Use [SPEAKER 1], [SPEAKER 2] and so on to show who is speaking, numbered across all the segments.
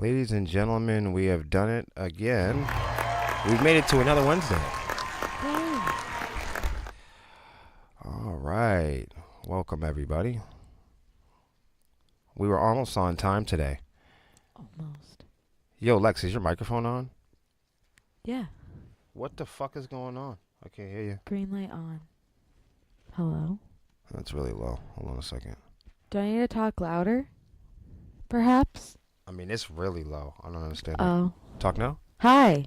[SPEAKER 1] Ladies and gentlemen, we have done it again. We've made it to another Wednesday. All right. Welcome, everybody. We were almost on time today.
[SPEAKER 2] Almost.
[SPEAKER 1] Yo, Lex, is your microphone on?
[SPEAKER 2] Yeah.
[SPEAKER 1] What the fuck is going on? I can't hear you.
[SPEAKER 2] Green light on. Hello?
[SPEAKER 1] That's really low. Hold on a second.
[SPEAKER 2] Do I need to talk louder? Perhaps?
[SPEAKER 1] I mean, it's really low. I don't understand it.
[SPEAKER 2] Oh.
[SPEAKER 1] Talk now?
[SPEAKER 2] Hi.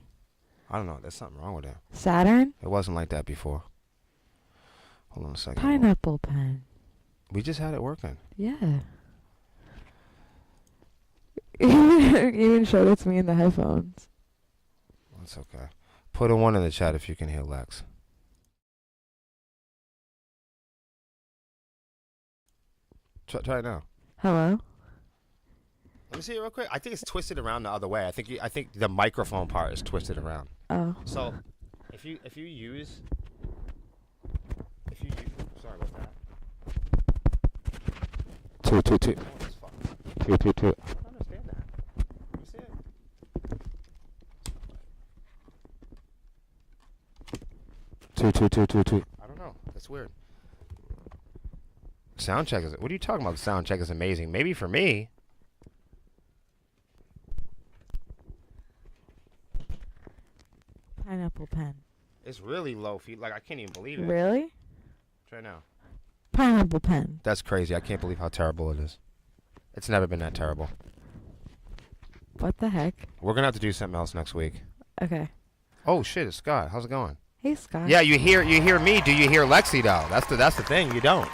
[SPEAKER 1] I don't know. There's something wrong with it.
[SPEAKER 2] Saturn?
[SPEAKER 1] It wasn't like that before. Hold on a second.
[SPEAKER 2] Pineapple pen.
[SPEAKER 1] We just had it working.
[SPEAKER 2] Yeah. You even showed it to me in the headphones.
[SPEAKER 1] That's okay. Put a 1 in the chat if you can hear Lex. Try it now.
[SPEAKER 2] Hello?
[SPEAKER 1] Let me see it real quick. I think it's twisted around the other way. I think the microphone part is twisted around.
[SPEAKER 2] Oh.
[SPEAKER 1] So, if you use sorry about that. Two. Oh, that's fucked. Two. I don't understand that. Let me see it. Two. I don't know. That's weird. Sound check is. What are you talking about? The sound check is amazing. Maybe for me.
[SPEAKER 2] Pineapple pen.
[SPEAKER 1] It's really low feet. Like I can't even believe it.
[SPEAKER 2] Really?
[SPEAKER 1] Try now.
[SPEAKER 2] Pineapple pen.
[SPEAKER 1] That's crazy. I can't believe how terrible it is. It's never been that terrible.
[SPEAKER 2] What the heck?
[SPEAKER 1] We're gonna have to do something else next week.
[SPEAKER 2] Okay.
[SPEAKER 1] Oh shit, it's Scott. How's it going?
[SPEAKER 2] Hey, Scott.
[SPEAKER 1] Yeah, you hear me. Do you hear Lexi though? That's the thing. You don't.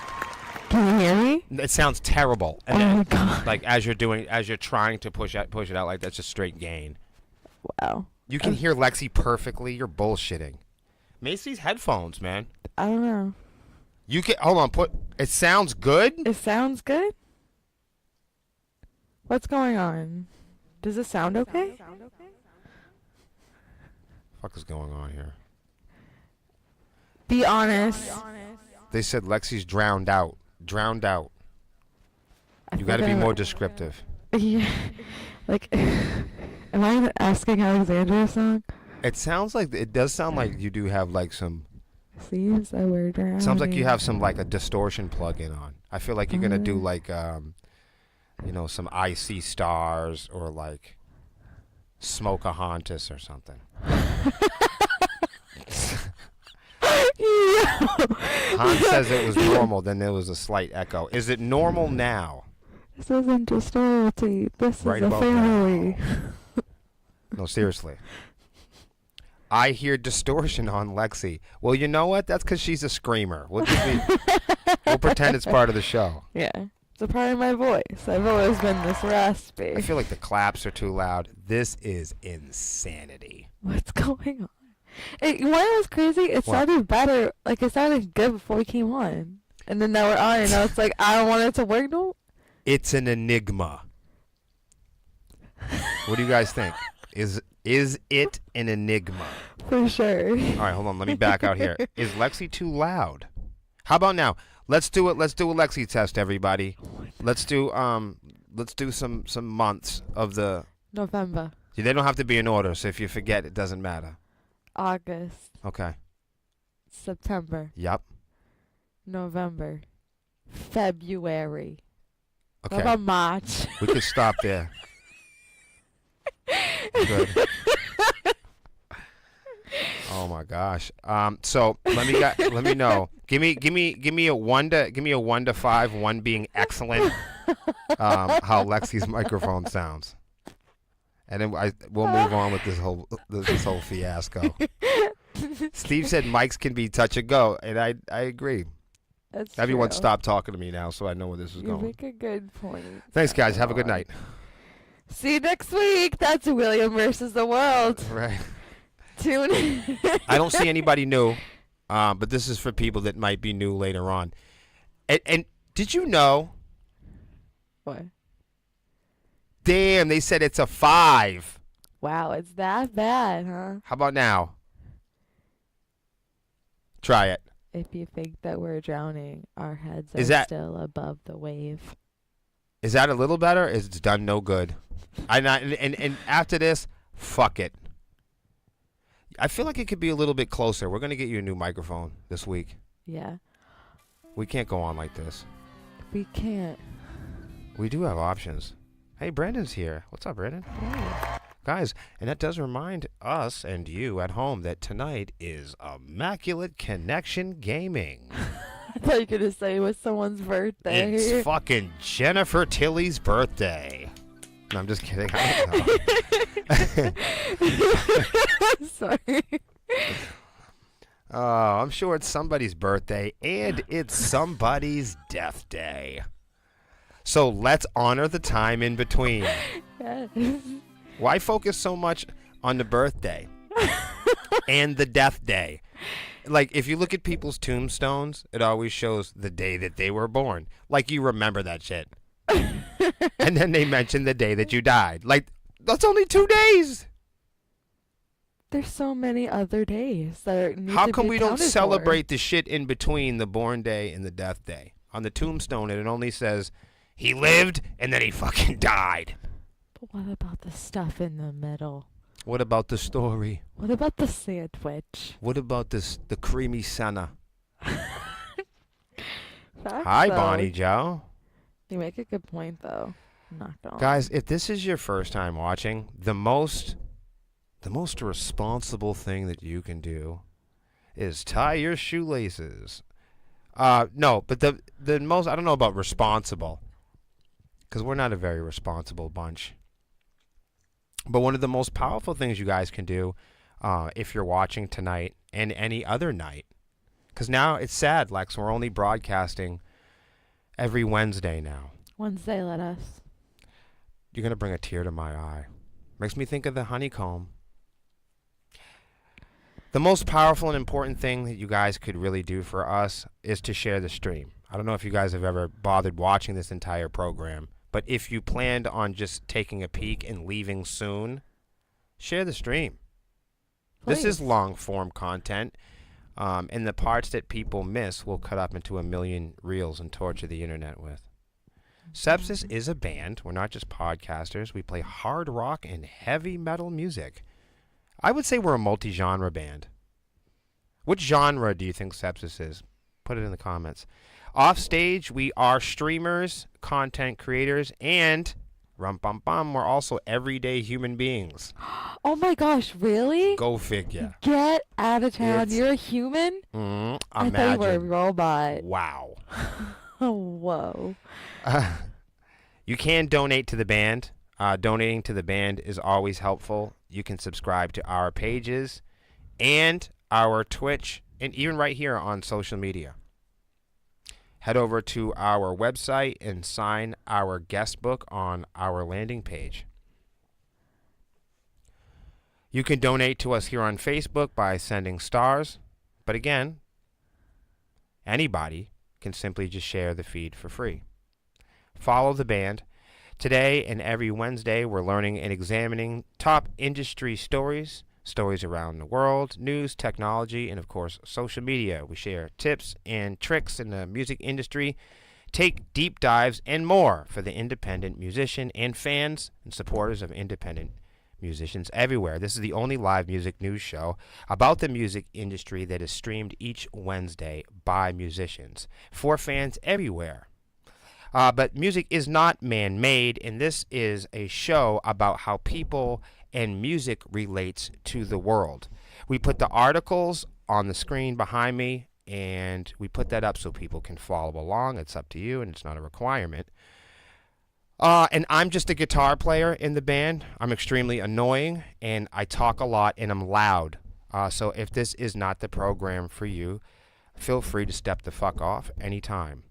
[SPEAKER 2] Can you hear me?
[SPEAKER 1] It sounds terrible. And
[SPEAKER 2] Oh
[SPEAKER 1] then,
[SPEAKER 2] my god.
[SPEAKER 1] like as you're trying to push it out, like that's just straight gain.
[SPEAKER 2] Wow.
[SPEAKER 1] You can hear Lexi perfectly. You're bullshitting. Macy's headphones, man.
[SPEAKER 2] I don't know.
[SPEAKER 1] You can hold on. It sounds good.
[SPEAKER 2] It sounds good? What's going on? Does it sound okay?
[SPEAKER 1] Fuck is going on here?
[SPEAKER 2] Be honest.
[SPEAKER 1] They said Lexi's drowned out. Drowned out. You got to be more descriptive.
[SPEAKER 2] Yeah. Like, am I asking Alexandra a song?
[SPEAKER 1] It sounds like it does sound like you do have like some.
[SPEAKER 2] Seems that we're drowning.
[SPEAKER 1] Sounds like you have some like a distortion plug-in on. I feel like you're gonna do like some IC Stars or like Smokahontas or something. Hans says it was normal, then there was a slight echo. Is it normal now?
[SPEAKER 2] This isn't just royalty. This
[SPEAKER 1] Right
[SPEAKER 2] is a
[SPEAKER 1] about
[SPEAKER 2] family.
[SPEAKER 1] No, seriously. I hear distortion on Lexi. Well, you know what? That's because she's a screamer. We'll pretend it's part of the show.
[SPEAKER 2] Yeah. It's a part of my voice. I've always been this raspy.
[SPEAKER 1] I feel like the claps are too loud. This is insanity.
[SPEAKER 2] What's going on? You know what was crazy? It
[SPEAKER 1] What?
[SPEAKER 2] sounded better. Like, it sounded good before we came on. And then now we're on, and now it's like, I don't want it to work no.
[SPEAKER 1] It's an enigma. What do you guys think? Is it an enigma?
[SPEAKER 2] For sure.
[SPEAKER 1] All right, hold on. Let me back out here. Is Lexi too loud? How about now? Let's do it. Let's do a Lexi test, everybody. Let's do some months of the.
[SPEAKER 2] November.
[SPEAKER 1] They don't have to be in order, so if you forget, it doesn't matter.
[SPEAKER 2] August.
[SPEAKER 1] Okay.
[SPEAKER 2] September.
[SPEAKER 1] Yep.
[SPEAKER 2] November. February.
[SPEAKER 1] Okay.
[SPEAKER 2] What about March?
[SPEAKER 1] We could stop there. Good. Oh my gosh. So let me know. Give me a 1 to 5. 1 being excellent. How Lexi's microphone sounds, and then we'll move on with this whole fiasco. Steve said mics can be touch and go, and I agree.
[SPEAKER 2] That's
[SPEAKER 1] Everyone
[SPEAKER 2] true.
[SPEAKER 1] stop talking to me now, so I know where this is
[SPEAKER 2] You
[SPEAKER 1] going.
[SPEAKER 2] make a good point.
[SPEAKER 1] Thanks, guys. Have a good night.
[SPEAKER 2] See you next week. That's William versus the world.
[SPEAKER 1] Right.
[SPEAKER 2] Tune in.
[SPEAKER 1] I don't see anybody new, but this is for people that might be new later on. And did you know?
[SPEAKER 2] What?
[SPEAKER 1] Damn, they said it's a 5.
[SPEAKER 2] Wow, it's that bad, huh?
[SPEAKER 1] How about now? Try it.
[SPEAKER 2] If you think that we're drowning, our heads
[SPEAKER 1] Is
[SPEAKER 2] are
[SPEAKER 1] that-
[SPEAKER 2] still above the wave.
[SPEAKER 1] Is that a little better? It's done no good. And after this, fuck it. I feel like it could be a little bit closer. We're gonna get you a new microphone this week.
[SPEAKER 2] Yeah.
[SPEAKER 1] We can't go on like this.
[SPEAKER 2] We can't.
[SPEAKER 1] We do have options. Hey, Brandon's here. What's up, Brandon?
[SPEAKER 2] Hey.
[SPEAKER 1] Guys, and that does remind us and you at home that tonight is Immaculate Connection Gaming.
[SPEAKER 2] I thought you were going to say it was someone's birthday.
[SPEAKER 1] It's fucking Jennifer Tilly's birthday. No, I'm just kidding. I don't know.
[SPEAKER 2] Sorry.
[SPEAKER 1] Oh, I'm sure it's somebody's birthday, and it's somebody's death day. So let's honor the time in between.
[SPEAKER 2] Yes.
[SPEAKER 1] Why focus so much on the birthday and the death day? Like, if you look at people's tombstones, it always shows the day that they were born. Like, you remember that shit. And then they mention the day that you died. Like, that's only 2 days.
[SPEAKER 2] There's so many other days that need
[SPEAKER 1] How
[SPEAKER 2] to
[SPEAKER 1] come
[SPEAKER 2] be
[SPEAKER 1] we don't
[SPEAKER 2] accounted for.
[SPEAKER 1] celebrate the shit in between the born day and the death day? On the tombstone, it only says, he lived and then he fucking died.
[SPEAKER 2] But what about the stuff in the middle?
[SPEAKER 1] What about the story?
[SPEAKER 2] What about the sandwich?
[SPEAKER 1] What about the creamy Senna?
[SPEAKER 2] Facts,
[SPEAKER 1] Hi,
[SPEAKER 2] though.
[SPEAKER 1] Bonnie Joe.
[SPEAKER 2] You make a good point, though. Not gonna lie.
[SPEAKER 1] Guys, if this is your first time watching, the most responsible thing that you can do is tie your shoelaces. No, but the most, I don't know about responsible, because we're not a very responsible bunch. But one of the most powerful things you guys can do, if you're watching tonight and any other night, because now it's sad, Lex, we're only broadcasting every Wednesday now.
[SPEAKER 2] Wednesday, let us.
[SPEAKER 1] You're going to bring a tear to my eye. Makes me think of the honeycomb. The most powerful and important thing that you guys could really do for us is to share the stream. I don't know if you guys have ever bothered watching this entire program, but if you planned on just taking a peek and leaving soon, share the stream.
[SPEAKER 2] Please.
[SPEAKER 1] This is long-form content, and the parts that people miss will cut up into a million reels and torture the internet with. Sepsis is a band. We're not just podcasters. We play hard rock and heavy metal music. I would say we're a multi-genre band. What genre do you think Sepsis is? Put it in the comments. Off stage, we are streamers, content creators, and rum-bum-bum, we're also everyday human beings.
[SPEAKER 2] Oh my gosh, really?
[SPEAKER 1] Go figure.
[SPEAKER 2] Get out of town.
[SPEAKER 1] It's-
[SPEAKER 2] You're a human? I thought you were a
[SPEAKER 1] Imagine.
[SPEAKER 2] robot.
[SPEAKER 1] Wow.
[SPEAKER 2] Oh, whoa.
[SPEAKER 1] You can donate to the band. Donating to the band is always helpful. You can subscribe to our pages and our Twitch, and even right here on social media. Head over to our website and sign our guest book on our landing page. You can donate to us here on Facebook by sending stars, but again, anybody can simply just share the feed for free. Follow the band. Today and every Wednesday, we're learning and examining top industry stories around the world, news, technology, and of course, social media. We share tips and tricks in the music industry, take deep dives, and more for the independent musician and fans and supporters of independent musicians everywhere. This is the only live music news show about the music industry that is streamed each Wednesday by musicians for fans everywhere. But music is not man-made, and this is a show about how people and music relates to the world. We put the articles on the screen behind me, and we put that up so people can follow along. It's up to you, and it's not a requirement. And I'm just a guitar player in the band. I'm extremely annoying, and I talk a lot, and I'm loud. So if this is not the program for you, feel free to step the fuck off anytime.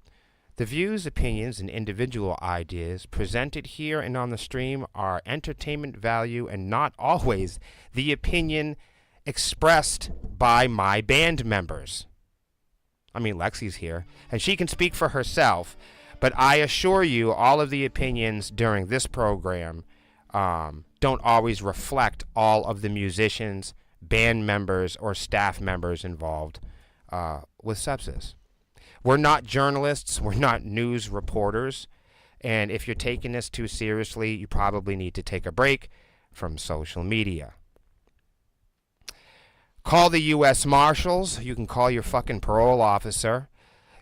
[SPEAKER 1] The views, opinions, and individual ideas presented here and on the stream are entertainment value and not always the opinion expressed by my band members. I mean, Lexi's here, and she can speak for herself, but I assure you all of the opinions during this program don't always reflect all of the musicians, band members, or staff members involved with Sepsis. We're not journalists. We're not news reporters. And if you're taking this too seriously, you probably need to take a break from social media. Call the U.S. Marshals. You can call your fucking parole officer,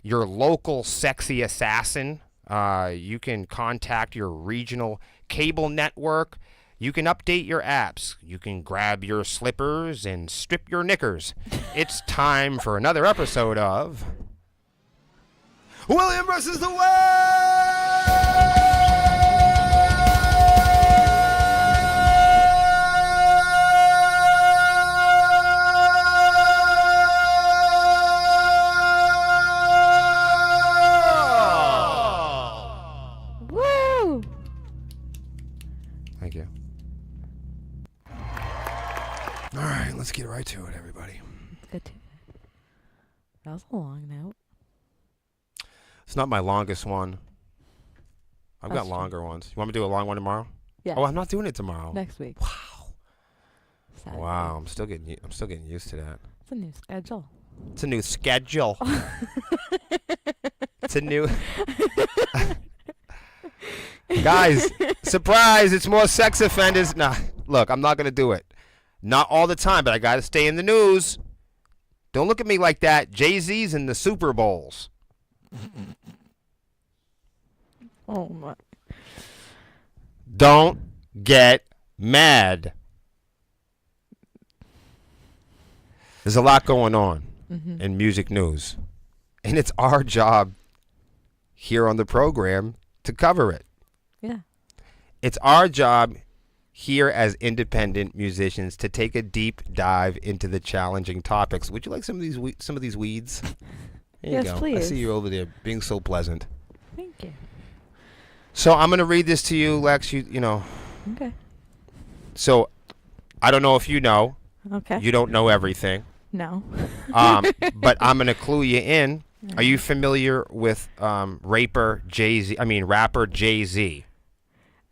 [SPEAKER 1] your local sexy assassin. You can contact your regional cable network. You can update your apps. You can grab your slippers and strip your knickers. It's time for another episode of William versus the
[SPEAKER 2] World! Woo!
[SPEAKER 1] Thank you. All right, let's get right to it, everybody.
[SPEAKER 2] Let's get to it. That was a long note.
[SPEAKER 1] It's not my longest one. I've
[SPEAKER 2] That's
[SPEAKER 1] got longer ones. You want me to do a long one tomorrow?
[SPEAKER 2] Yeah.
[SPEAKER 1] Oh, I'm not doing it tomorrow.
[SPEAKER 2] Next week.
[SPEAKER 1] Wow.
[SPEAKER 2] Saturday.
[SPEAKER 1] Wow, I'm still getting used to that.
[SPEAKER 2] It's a new schedule.
[SPEAKER 1] It's a new schedule. It's a new Guys, surprise, it's more sex offenders. Nah, look, I'm not going to do it. Not all the time, but I got to stay in the news. Don't look at me like that. Jay-Z's in the Super Bowls.
[SPEAKER 2] Oh my.
[SPEAKER 1] Don't get mad. There's a lot going on in music news, and it's our job here on the program to cover it.
[SPEAKER 2] Yeah.
[SPEAKER 1] It's our job here as independent musicians to take a deep dive into the challenging topics. Would you like some of these weeds? There you
[SPEAKER 2] Yes,
[SPEAKER 1] go. I
[SPEAKER 2] please.
[SPEAKER 1] see you over there being so pleasant.
[SPEAKER 2] Thank you.
[SPEAKER 1] So I'm going to read this to you, Lex. You know.
[SPEAKER 2] Okay.
[SPEAKER 1] So I don't know if you know.
[SPEAKER 2] Okay.
[SPEAKER 1] You don't know everything.
[SPEAKER 2] No.
[SPEAKER 1] But I'm going to clue you in. Are you familiar with rapper Jay-Z?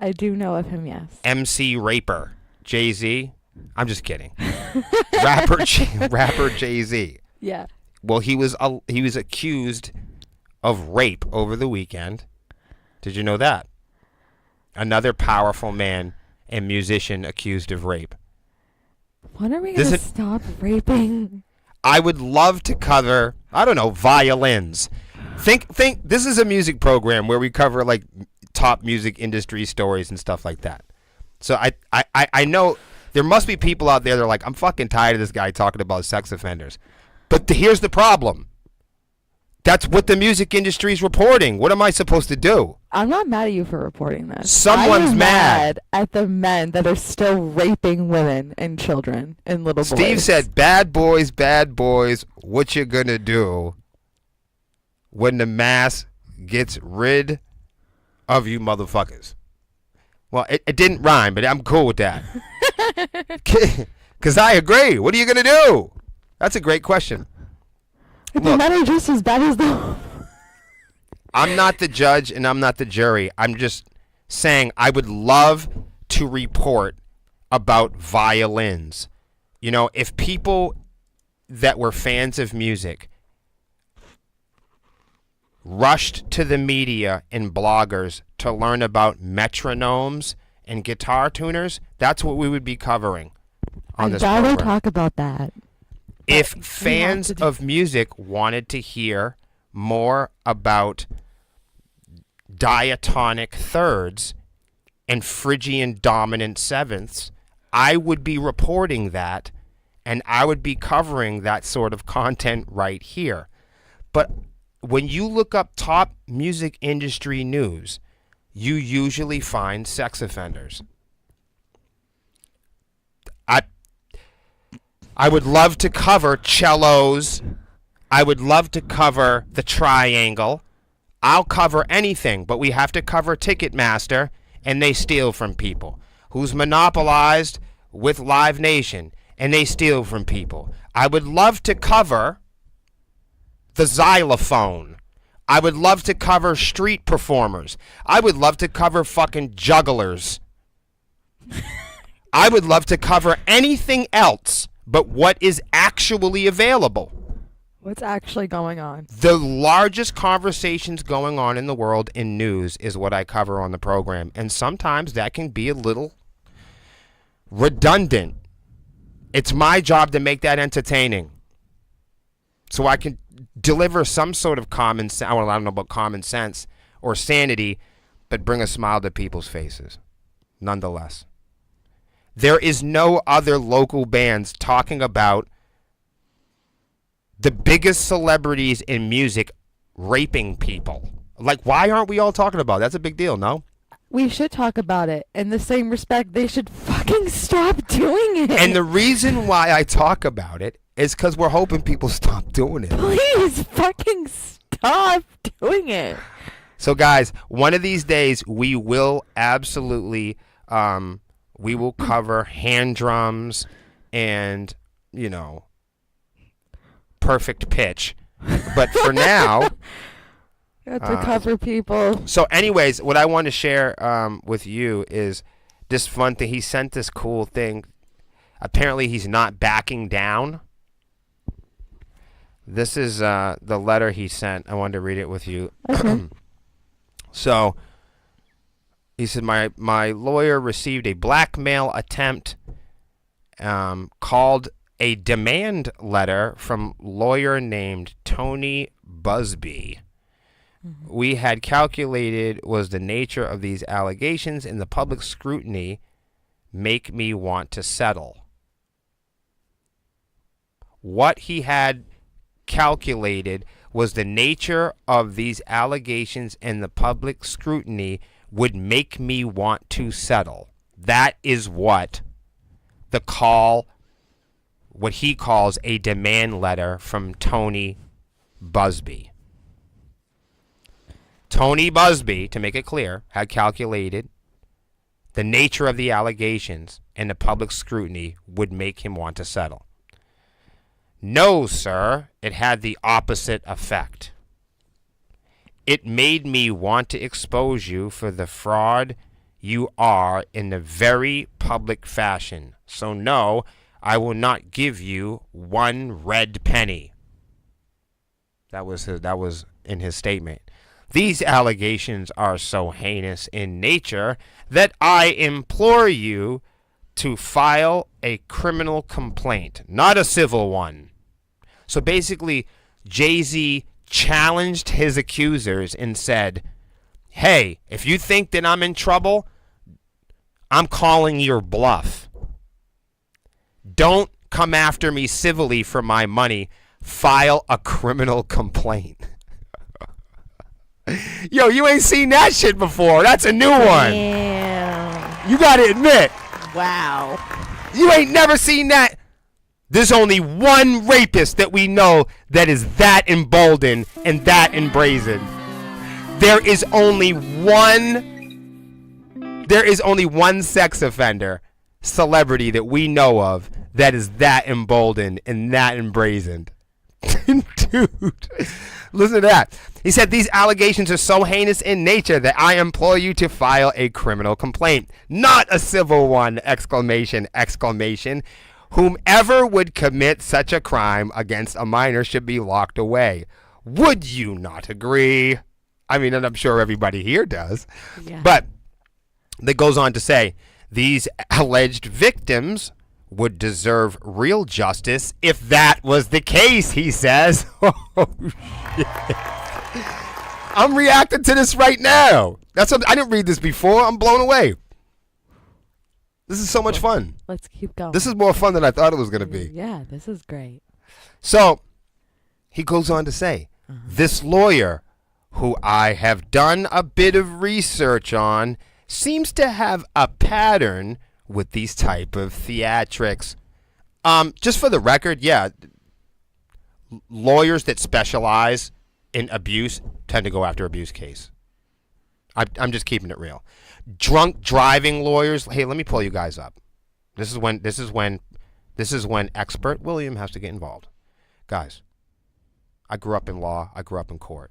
[SPEAKER 2] I do know of him, yes.
[SPEAKER 1] MC Raper Jay-Z? I'm just kidding. Rapper Jay-Z.
[SPEAKER 2] Yeah.
[SPEAKER 1] Well, he was accused of rape over the weekend. Did you know that? Another powerful man and musician accused of rape.
[SPEAKER 2] When are we going to stop raping?
[SPEAKER 1] I would love to cover, I don't know, violins. Think this is a music program where we cover like top music industry stories and stuff like that. So I know there must be people out there that are like, I'm fucking tired of this guy talking about sex offenders. But here's the problem. That's what the music industry is reporting. What am I supposed to do?
[SPEAKER 2] I'm not mad at you for reporting this.
[SPEAKER 1] Someone's
[SPEAKER 2] I'm
[SPEAKER 1] mad
[SPEAKER 2] at the men that are still raping women and children and little boys.
[SPEAKER 1] Steve said, bad boys, what you gonna do when the mass gets rid of you motherfuckers? Well, it didn't rhyme, but I'm cool with that. Because I agree. What are you gonna do? That's a great question.
[SPEAKER 2] The men are just as bad as the...
[SPEAKER 1] I'm not the judge and I'm not the jury. I'm just saying I would love to report about violins. You know, if people that were fans of music rushed to the media and bloggers to learn about metronomes and guitar tuners, that's what we would be covering on this program.
[SPEAKER 2] I'd rather talk about that.
[SPEAKER 1] If fans of music wanted to hear more about diatonic thirds and Phrygian dominant sevenths, I would be reporting that, and I would be covering that sort of content right here. But when you look up top music industry news, you usually find sex offenders. I would love to cover cellos. I would love to cover the triangle. I'll cover anything, but we have to cover Ticketmaster, and they steal from people. Who's monopolized with Live Nation, and they steal from people. I would love to cover the xylophone. I would love to cover street performers. I would love to cover fucking jugglers. I would love to cover anything else but what is actually available.
[SPEAKER 2] What's actually going on?
[SPEAKER 1] The largest conversations going on in the world in news is what I cover on the program. And sometimes that can be a little redundant. It's my job to make that entertaining, so I can deliver some sort of common sense. Well, I don't know about common sense or sanity, but bring a smile to people's faces nonetheless. There is no other local bands talking about the biggest celebrities in music raping people. Like, why aren't we all talking about it? That's a big deal, no?
[SPEAKER 2] We should talk about it. In the same respect, they should fucking stop doing it.
[SPEAKER 1] And the reason why I talk about it is because we're hoping people stop doing it.
[SPEAKER 2] Please fucking stop doing it.
[SPEAKER 1] So, guys, one of these days we will absolutely, we will cover hand drums and, you know, perfect pitch. But for now...
[SPEAKER 2] You have to cover people.
[SPEAKER 1] So anyways, what I want to share with you is this fun thing. He sent this cool thing. Apparently he's not backing down. This is the letter he sent. I wanted to read it with you.
[SPEAKER 2] Okay.
[SPEAKER 1] So he said, my lawyer received a blackmail attempt called a demand letter from lawyer named Tony Busby. We had calculated was the nature of these allegations and the public scrutiny make me want to settle. What he had calculated was the nature of these allegations and the public scrutiny would make me want to settle. That is what what he calls a demand letter from Tony Busby. Tony Busby, to make it clear, had calculated the nature of the allegations and the public scrutiny would make him want to settle. No, sir, it had the opposite effect. It made me want to expose you for the fraud you are in a very public fashion. So no, I will not give you one red penny. That was in his statement. These allegations are so heinous in nature that I implore you to file a criminal complaint, not a civil one. So basically, Jay-Z challenged his accusers and said, hey, if you think that I'm in trouble, I'm calling your bluff. Don't come after me civilly for my money. File a criminal complaint. Yo, you ain't seen that shit before. That's a new one.
[SPEAKER 2] Damn.
[SPEAKER 1] You gotta admit.
[SPEAKER 2] Wow.
[SPEAKER 1] You ain't never seen that. There's only one rapist that we know that is that emboldened and that embrazen. There is only one sex offender celebrity that we know of that is that emboldened and that embrazened. Dude, listen to that. He said, these allegations are so heinous in nature that I implore you to file a criminal complaint, not a civil one, exclamation, exclamation. Whomever would commit such a crime against a minor should be locked away. Would you not agree? I mean, and I'm sure everybody here does.
[SPEAKER 2] Yeah.
[SPEAKER 1] But that goes on to say, these alleged victims would deserve real justice if that was the case, he says. Oh, shit. I'm reacting to this right now. I didn't read this before. I'm blown away. This is so much fun.
[SPEAKER 2] Let's keep going.
[SPEAKER 1] This is more fun than I thought it was going to be.
[SPEAKER 2] Yeah, this is great.
[SPEAKER 1] So he goes on to say, this lawyer, who I have done a bit of research on, seems to have a pattern with these type of theatrics. Just for the record, yeah, lawyers that specialize in abuse tend to go after abuse case. I'm just keeping it real. Drunk driving lawyers. Hey, let me pull you guys up. This is when expert William has to get involved. Guys, I grew up in law. I grew up in court.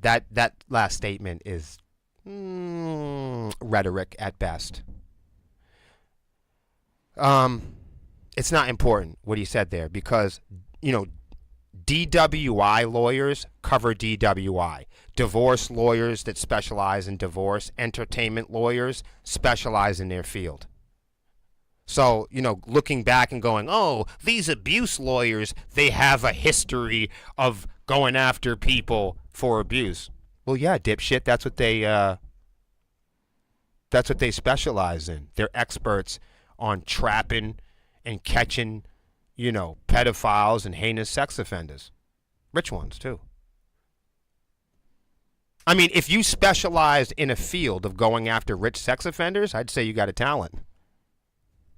[SPEAKER 1] That last statement is rhetoric at best. It's not important what he said there because, DWI lawyers cover DWI. Divorce lawyers that specialize in divorce. Entertainment lawyers specialize in their field. So, looking back and going, oh, these abuse lawyers, they have a history of going after people for abuse. Well, yeah, dipshit, that's what they specialize in. They're experts on trapping and catching, pedophiles and heinous sex offenders. Rich ones, too. I mean, if you specialized in a field of going after rich sex offenders, I'd say you got a talent.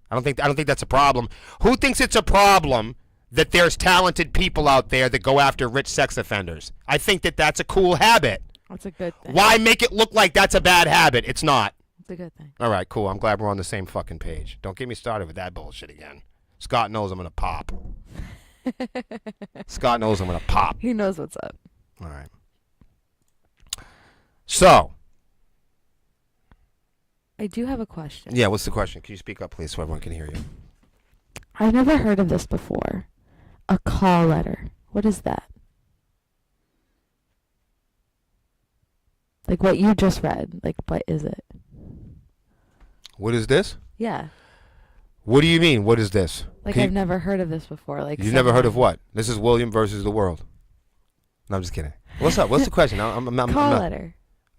[SPEAKER 1] I don't think that's a problem. Who thinks it's a problem that there's talented people out there that go after rich sex offenders? I think that that's a cool habit.
[SPEAKER 2] That's a good thing.
[SPEAKER 1] Why make it look like that's a bad habit? It's not.
[SPEAKER 2] It's a good thing.
[SPEAKER 1] All right, cool. I'm glad we're on the same fucking page. Don't get me started with that bullshit again. Scott knows I'm going to pop. Scott knows I'm going to pop.
[SPEAKER 2] He knows what's up.
[SPEAKER 1] All right. So.
[SPEAKER 2] I do have a question.
[SPEAKER 1] Yeah, what's the question? Can you speak up, please, so everyone can hear you?
[SPEAKER 2] I've never heard of this before. A call letter. What is that? Like what you just read. Like, what is it?
[SPEAKER 1] What is this?
[SPEAKER 2] Yeah.
[SPEAKER 1] What do you mean? What is this?
[SPEAKER 2] Like, I've never heard of this before. Like,
[SPEAKER 1] you've never heard of what? This is William versus the world. No, I'm just kidding. What's up? What's the question?
[SPEAKER 2] Call letter.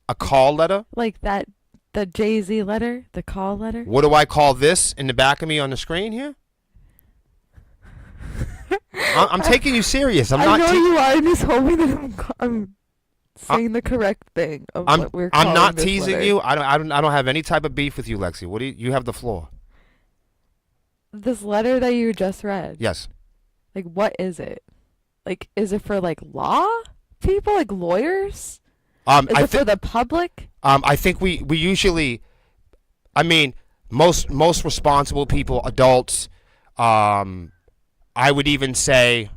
[SPEAKER 1] A call letter?
[SPEAKER 2] Like that, the Jay-Z letter? The call letter?
[SPEAKER 1] What do I call this in the back of me on the screen here? I'm taking you serious.
[SPEAKER 2] I know you are. I'm just hoping that I'm saying the correct thing of what we're calling
[SPEAKER 1] I'm not
[SPEAKER 2] this
[SPEAKER 1] teasing
[SPEAKER 2] letter.
[SPEAKER 1] you. I don't have any type of beef with you, Lexi. What do you have the floor?
[SPEAKER 2] This letter that you just read.
[SPEAKER 1] Yes.
[SPEAKER 2] Like, what is it? Like, is it for like law people, like lawyers? Is it for the public?
[SPEAKER 1] I think we usually, I mean, most responsible people, adults, I would even say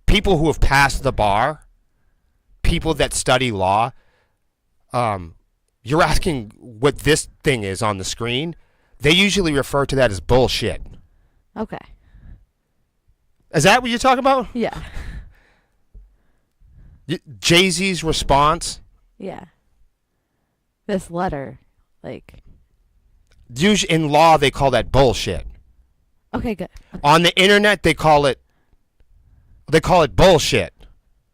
[SPEAKER 1] people who have passed the bar, people that study law. You're asking what this thing is on the screen. They usually refer to that as bullshit.
[SPEAKER 2] Okay.
[SPEAKER 1] Is that what you're talking about?
[SPEAKER 2] Yeah.
[SPEAKER 1] Jay-Z's response?
[SPEAKER 2] Yeah. This letter, like.
[SPEAKER 1] Usually in law, they call that bullshit.
[SPEAKER 2] Okay, good. Okay.
[SPEAKER 1] On the internet, they call it bullshit.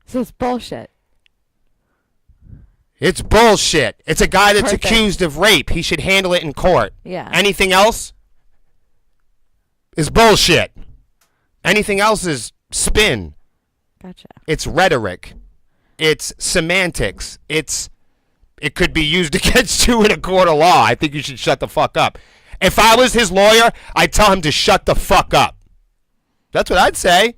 [SPEAKER 2] So it's bullshit.
[SPEAKER 1] It's bullshit. It's a guy that's
[SPEAKER 2] Perfect.
[SPEAKER 1] accused of rape. He should handle it in court.
[SPEAKER 2] Yeah.
[SPEAKER 1] Anything else is bullshit. Anything else is spin.
[SPEAKER 2] Gotcha.
[SPEAKER 1] It's rhetoric. It's semantics. It could be used against you in a court of law. I think you should shut the fuck up. If I was his lawyer, I'd tell him to shut the fuck up. That's what I'd say.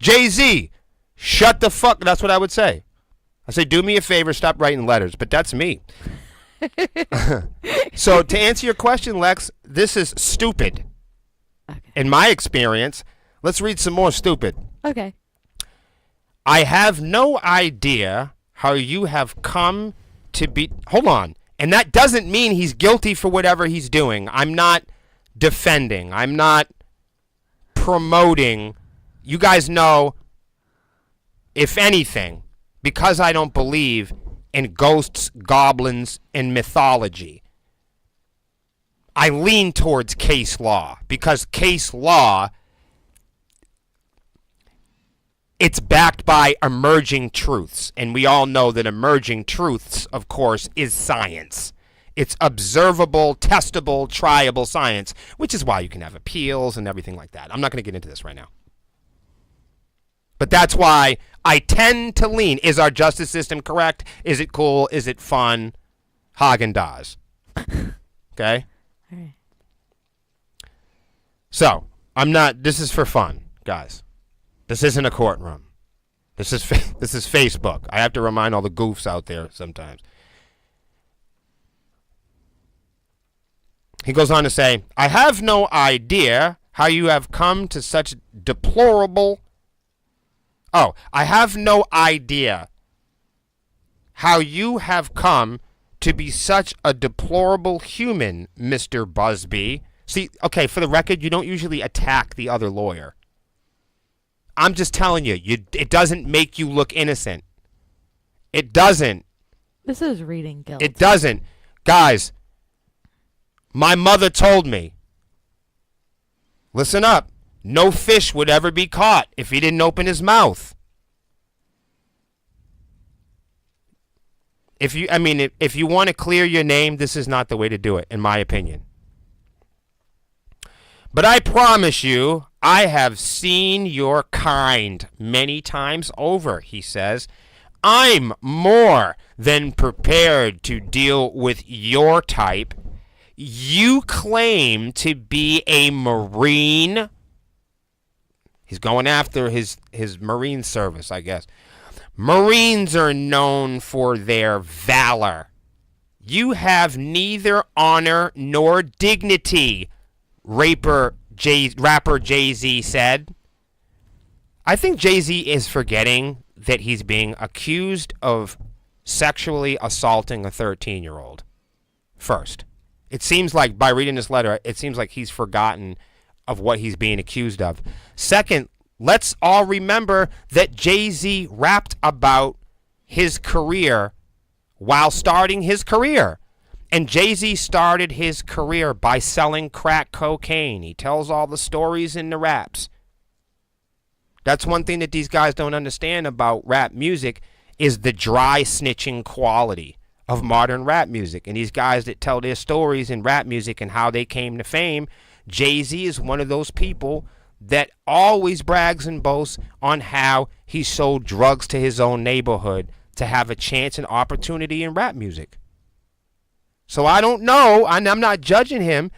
[SPEAKER 1] Jay-Z, shut the fuck. That's what I would say. I say, do me a favor, stop writing letters. But that's me. So to answer your question, Lex, this is stupid.
[SPEAKER 2] Okay.
[SPEAKER 1] In my experience, let's read some more stupid.
[SPEAKER 2] Okay.
[SPEAKER 1] I have no idea how you have come to be. Hold on. And that doesn't mean he's guilty for whatever he's doing. I'm not defending. I'm not promoting. You guys know, if anything, because I don't believe in ghosts, goblins, and mythology, I lean towards case law, because case law, it's backed by emerging truths. And we all know that emerging truths, of course, is science. It's observable, testable, triable science, which is why you can have appeals and everything like that. I'm not going to get into this right now. But that's why I tend to lean. Is our justice system correct? Is it cool? Is it fun? Haagen-Dazs. Okay?
[SPEAKER 2] All right.
[SPEAKER 1] So, this is for fun, guys. This isn't a courtroom. This is Facebook. I have to remind all the goofs out there sometimes. He goes on to say, I have no idea how you have come to such deplorable... Oh, I have no idea how you have come to be such a deplorable human, Mr. Busby. See, okay, for the record, you don't usually attack the other lawyer. I'm just telling you, it doesn't make you look innocent. It doesn't.
[SPEAKER 2] This is reading guilt.
[SPEAKER 1] It doesn't. Guys, my mother told me, listen up, no fish would ever be caught if he didn't open his mouth. If you want to clear your name, this is not the way to do it, in my opinion. But I promise you, I have seen your kind many times over, he says. I'm more than prepared to deal with your type. You claim to be a Marine. He's going after his Marine service, I guess. Marines are known for their valor. You have neither honor nor dignity, rapper Jay-Z said. I think Jay-Z is forgetting that he's being accused of sexually assaulting a 13-year-old. First, it seems like by reading this letter, it seems like he's forgotten of what he's being accused of. Second, let's all remember that Jay-Z rapped about his career while starting his career. And Jay-Z started his career by selling crack cocaine. He tells all the stories in the raps. That's one thing that these guys don't understand about rap music is the dry snitching quality of modern rap music. And these guys that tell their stories in rap music and how they came to fame, Jay-Z is one of those people that always brags and boasts on how he sold drugs to his own neighborhood to have a chance and opportunity in rap music. So I don't know, and I'm not judging him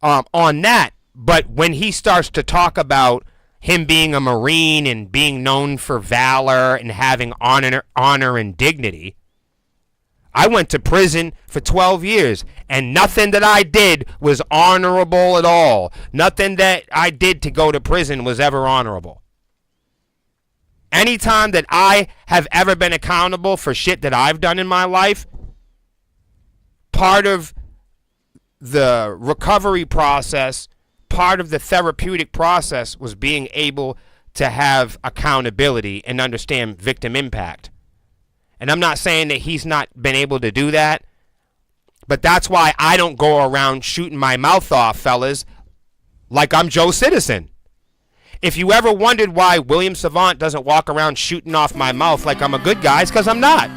[SPEAKER 1] on that, but when he starts to talk about him being a Marine and being known for valor and having honor and dignity, I went to prison for 12 years, and nothing that I did was honorable at all. Nothing that I did to go to prison was ever honorable. Anytime that I have ever been accountable for shit that I've done in my life, part of the recovery process, part of the therapeutic process was being able to have accountability and understand victim impact. And I'm not saying that he's not been able to do that, but that's why I don't go around shooting my mouth off, fellas, like I'm Joe Citizen. If you ever wondered why William Savant doesn't walk around shooting off my mouth like I'm a good guy, it's because I'm not.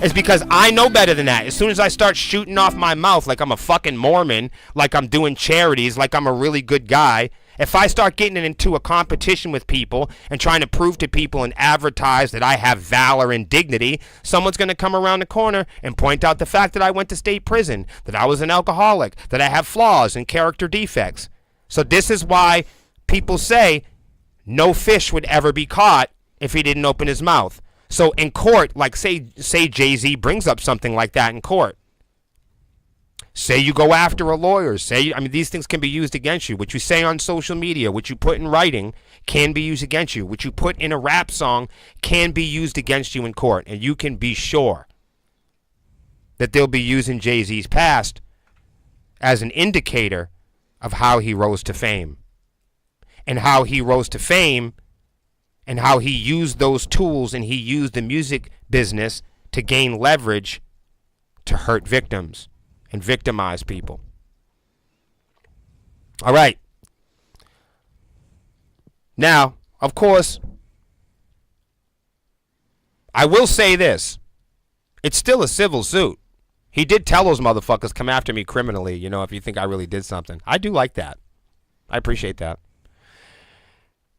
[SPEAKER 1] It's because I know better than that. As soon as I start shooting off my mouth like I'm a fucking Mormon, like I'm doing charities, like I'm a really good guy, if I start getting into a competition with people and trying to prove to people and advertise that I have valor and dignity, someone's going to come around the corner and point out the fact that I went to state prison, that I was an alcoholic, that I have flaws and character defects. So this is why people say no fish would ever be caught if he didn't open his mouth. So in court, like say Jay-Z brings up something like that in court. Say you go after a lawyer. These things can be used against you. What you say on social media, what you put in writing can be used against you. What you put in a rap song can be used against you in court. And you can be sure that they'll be using Jay-Z's past as an indicator of how he rose to fame. And how he rose to fame and how he used those tools and he used the music business to gain leverage to hurt victims and victimize people. All right. Now, of course, I will say this. It's still a civil suit. He did tell those motherfuckers, come after me criminally, if you think I really did something. I do like that. I appreciate that.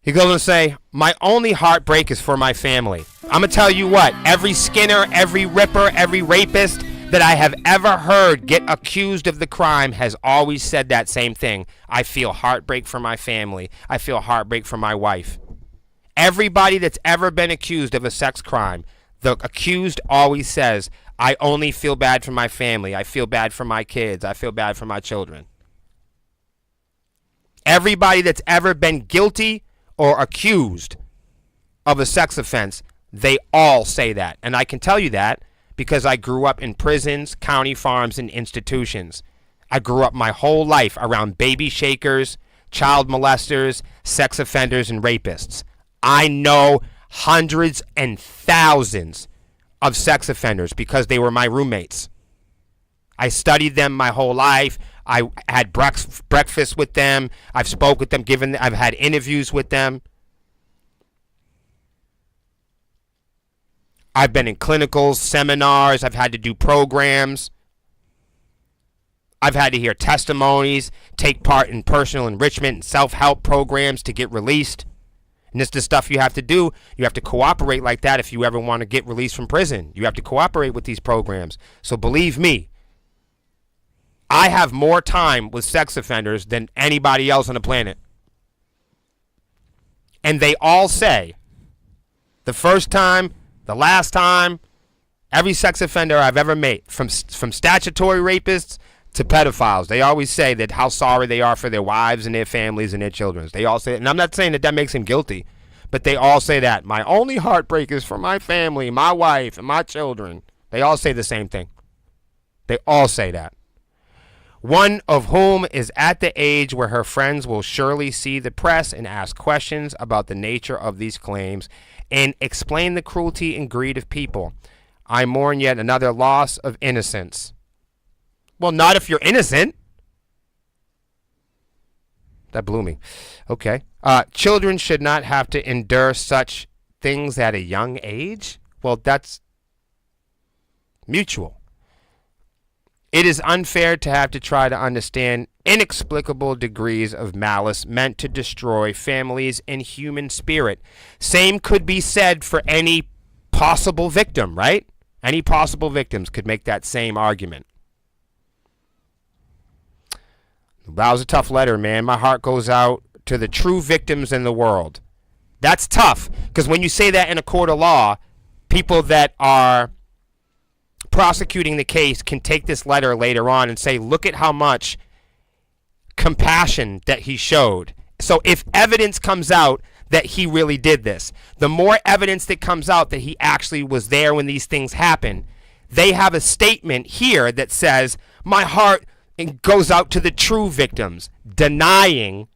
[SPEAKER 1] He goes on to say, my only heartbreak is for my family. I'm going to tell you what, every Skinner, every Ripper, every rapist that I have ever heard get accused of the crime has always said that same thing. I feel heartbreak for my family. I feel heartbreak for my wife. Everybody that's ever been accused of a sex crime, the accused always says, I only feel bad for my family. I feel bad for my kids. I feel bad for my children. Everybody that's ever been guilty or accused of a sex offense, they all say that. And I can tell you that because I grew up in prisons, county farms, and institutions. I grew up my whole life around baby shakers, child molesters, sex offenders, and rapists. I know hundreds and thousands of sex offenders because they were my roommates. I studied them my whole life. I had breakfast with them. I've spoke with them, I've had interviews with them. I've been in clinicals, seminars. I've had to do programs. I've had to hear testimonies, take part in personal enrichment and self-help programs to get released. And this is the stuff you have to do. You have to cooperate like that if you ever want to get released from prison. You have to cooperate with these programs. So believe me, I have more time with sex offenders than anybody else on the planet. And they all say, the first time, the last time, every sex offender I've ever met, from statutory rapists to pedophiles, they always say that how sorry they are for their wives and their families and their children. They all say, and I'm not saying that makes them guilty, but they all say that. My only heartbreak is for my family, my wife, and my children. They all say the same thing. They all say that. One of whom is at the age where her friends will surely see the press and ask questions about the nature of these claims and explain the cruelty and greed of people. I mourn yet another loss of innocence. Well, not if you're innocent. That blew me. Okay. Children should not have to endure such things at a young age. Well, that's mutual. It is unfair to have to try to understand inexplicable degrees of malice meant to destroy families and human spirit. Same could be said for any possible victim, right? Any possible victims could make that same argument. That was a tough letter, man. My heart goes out to the true victims in the world. That's tough, because when you say that in a court of law, people that are prosecuting the case can take this letter later on and say, look at how much compassion that he showed. So if evidence comes out that he really did this, the more evidence that comes out that he actually was there when these things happen, they have a statement here that says, my heart goes out to the true victims, denying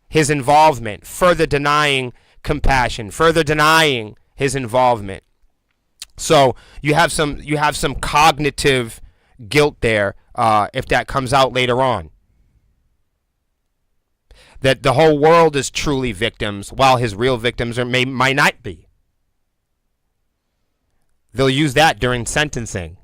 [SPEAKER 1] his involvement, further denying compassion, further denying his involvement. So you have some cognitive guilt there if that comes out later on. That the whole world is truly victims, while his real victims might not be. They'll use that during sentencing.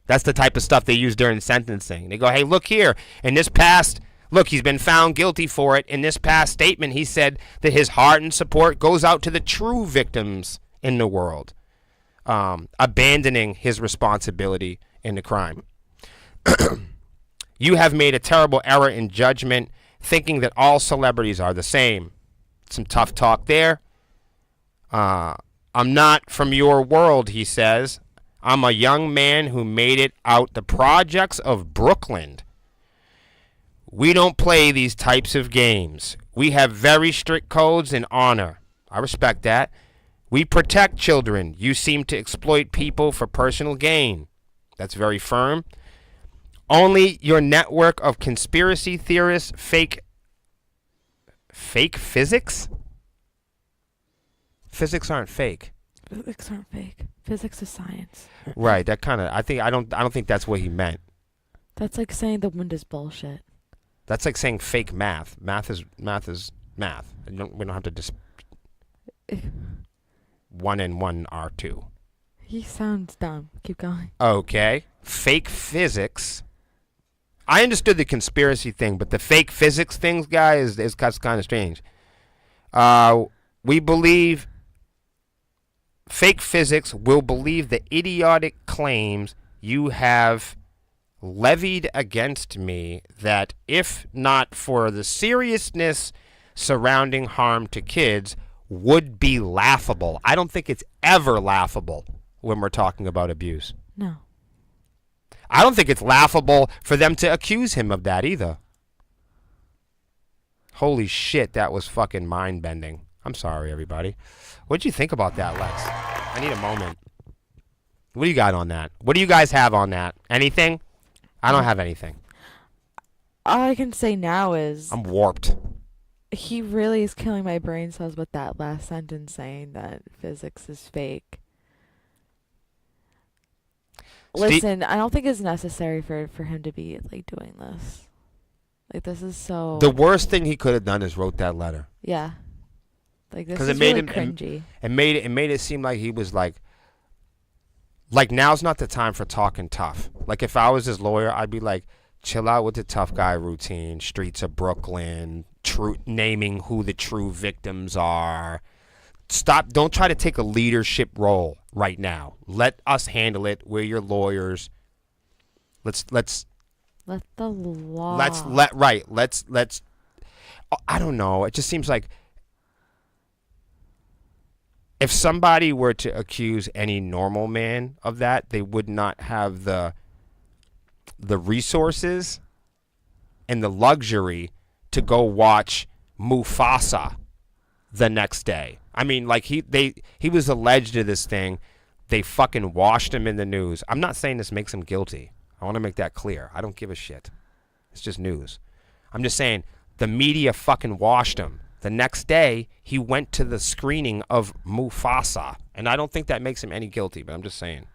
[SPEAKER 1] That's the type of stuff they use during sentencing. They go, hey, look here. In this past, look, he's been found guilty for it. In this past statement, he said that his heart and support goes out to the true victims in the world, abandoning his responsibility in the crime. You have made a terrible error in judgment, thinking that all celebrities are the same. Some tough talk there. I'm not from your world, he says. I'm a young man who made it out the projects of Brooklyn. We don't play these types of games. We have very strict codes and honor. I respect that. We protect children. You seem to exploit people for personal gain. That's very firm. Only your network of conspiracy theorists, fake physics? Physics aren't fake.
[SPEAKER 2] Physics aren't fake. Physics is science.
[SPEAKER 1] Right. That kind of. I don't think that's what he meant.
[SPEAKER 2] That's like saying the wind is bullshit.
[SPEAKER 1] That's like saying fake math. Math is math. We don't have to just. 1 and 1 are 2.
[SPEAKER 2] He sounds dumb. Keep going.
[SPEAKER 1] Okay. Fake physics. I understood the conspiracy thing, but the fake physics things, guy, is kind of strange. We believe. Fake physics will believe the idiotic claims you have levied against me that, if not for the seriousness surrounding harm to kids, would be laughable. I don't think it's ever laughable when we're talking about abuse.
[SPEAKER 2] No.
[SPEAKER 1] I don't think it's laughable for them to accuse him of that either. Holy shit, that was fucking mind-bending. I'm sorry, everybody. What'd you think about that, Lex? I need a moment. What do you got on that? What do you guys have on that? Anything? I don't have anything.
[SPEAKER 2] All I can say now is...
[SPEAKER 1] I'm warped.
[SPEAKER 2] he really is killing my brain cells with that last sentence saying that physics is fake. Listen, I don't think it's necessary for him to be like doing this. Like this is so.
[SPEAKER 1] The worst thing he could have done is wrote that letter.
[SPEAKER 2] Yeah. Like this is really cringy.
[SPEAKER 1] It made it seem like he was like now's not the time for talking tough. Like if I was his lawyer, I'd be like, chill out with the tough guy routine. Streets of Brooklyn, naming who the true victims are. Stop. Don't try to take a leadership role right now. Let us handle it. We're your lawyers. Let's
[SPEAKER 2] let the law.
[SPEAKER 1] Let's. I don't know. It just seems like if somebody were to accuse any normal man of that, they would not have the resources and the luxury to go watch Mufasa the next day. I mean, like he was alleged of this thing. They fucking washed him in the news. I'm not saying this makes him guilty. I want to make that clear. I don't give a shit. It's just news. I'm just saying the media fucking washed him. The next day, he went to the screening of Mufasa. And I don't think that makes him any guilty, but I'm just saying.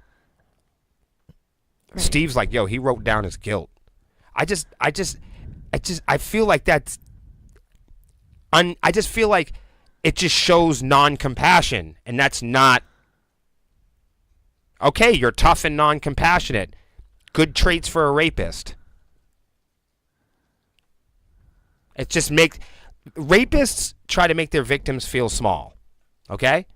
[SPEAKER 1] Right. Steve's like, yo, he wrote down his guilt. I feel like that's... I just feel like it just shows non-compassion. And that's not... Okay, you're tough and non-compassionate. Good traits for a rapist. It just makes... Rapists try to make their victims feel small. Okay?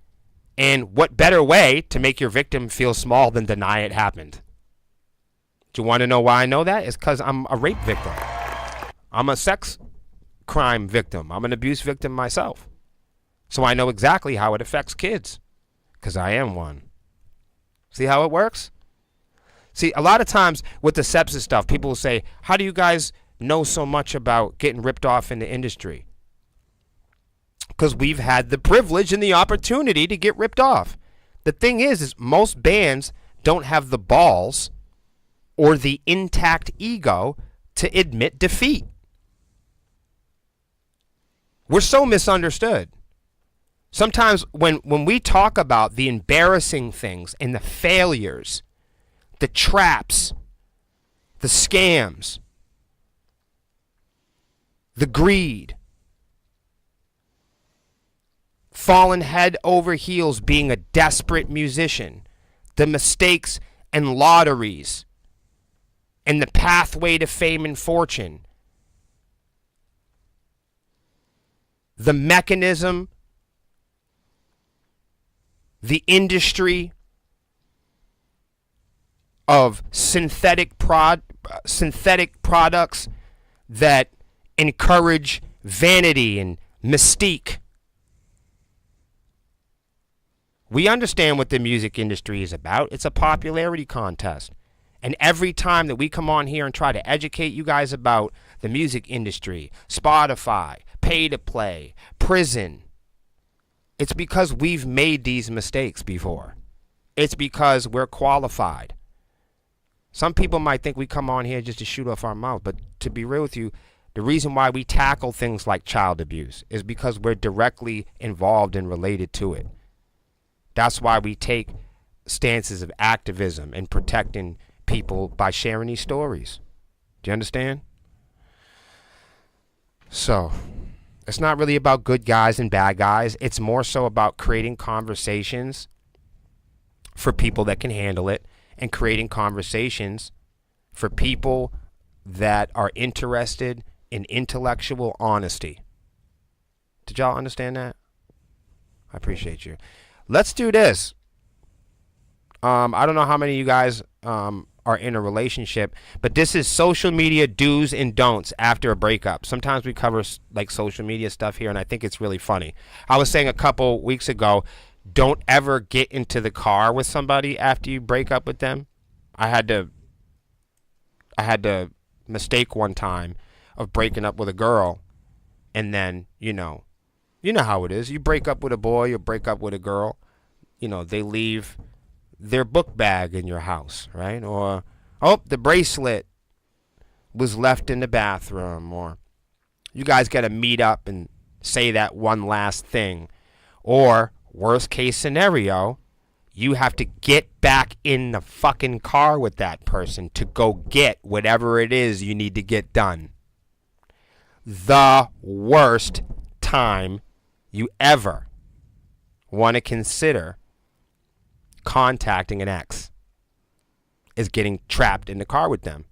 [SPEAKER 1] And what better way to make your victim feel small than deny it happened? Do you want to know why I know that? It's because I'm a rape victim. I'm a sex crime victim. I'm an abuse victim myself. So I know exactly how it affects kids. Because I am one. See how it works? See, a lot of times with the sepsis stuff, people will say, how do you guys know so much about getting ripped off in the industry? Because we've had the privilege and the opportunity to get ripped off. The thing is most bands don't have the balls or the intact ego to admit defeat. We're so misunderstood. Sometimes when we talk about the embarrassing things and the failures, the traps, the scams, the greed, fallen head over heels being a desperate musician, the mistakes and lotteries, and the pathway to fame and fortune, the mechanism, the industry of synthetic products that encourage vanity and mystique. We understand what the music industry is about. It's a popularity contest. And every time that we come on here and try to educate you guys about the music industry, Spotify, pay to play, prison, it's because we've made these mistakes before. It's because we're qualified. Some people might think we come on here just to shoot off our mouth, but to be real with you, the reason why we tackle things like child abuse is because we're directly involved and related to it. That's why we take stances of activism and protecting people by sharing these stories. Do you understand? So, it's not really about good guys and bad guys. It's more so about creating conversations for people that can handle it and creating conversations for people that are interested in intellectual honesty. Did y'all understand that? I appreciate you. Let's do this. I don't know how many of you guys are in a relationship, but this is social media do's and don'ts after a breakup. Sometimes we cover like social media stuff here, and I think it's really funny. I was saying a couple weeks ago, don't ever get into the car with somebody after you break up with them. I had to mistake one time of breaking up with a girl, and then you know how it is. You break up with a boy, you break up with a girl, they leave their book bag in your house, right? Or, oh, the bracelet was left in the bathroom, or you guys got to meet up and say that one last thing. Or, worst case scenario, you have to get back in the fucking car with that person to go get whatever it is you need to get done. The worst time you ever want to consider contacting an ex is getting trapped in the car with them.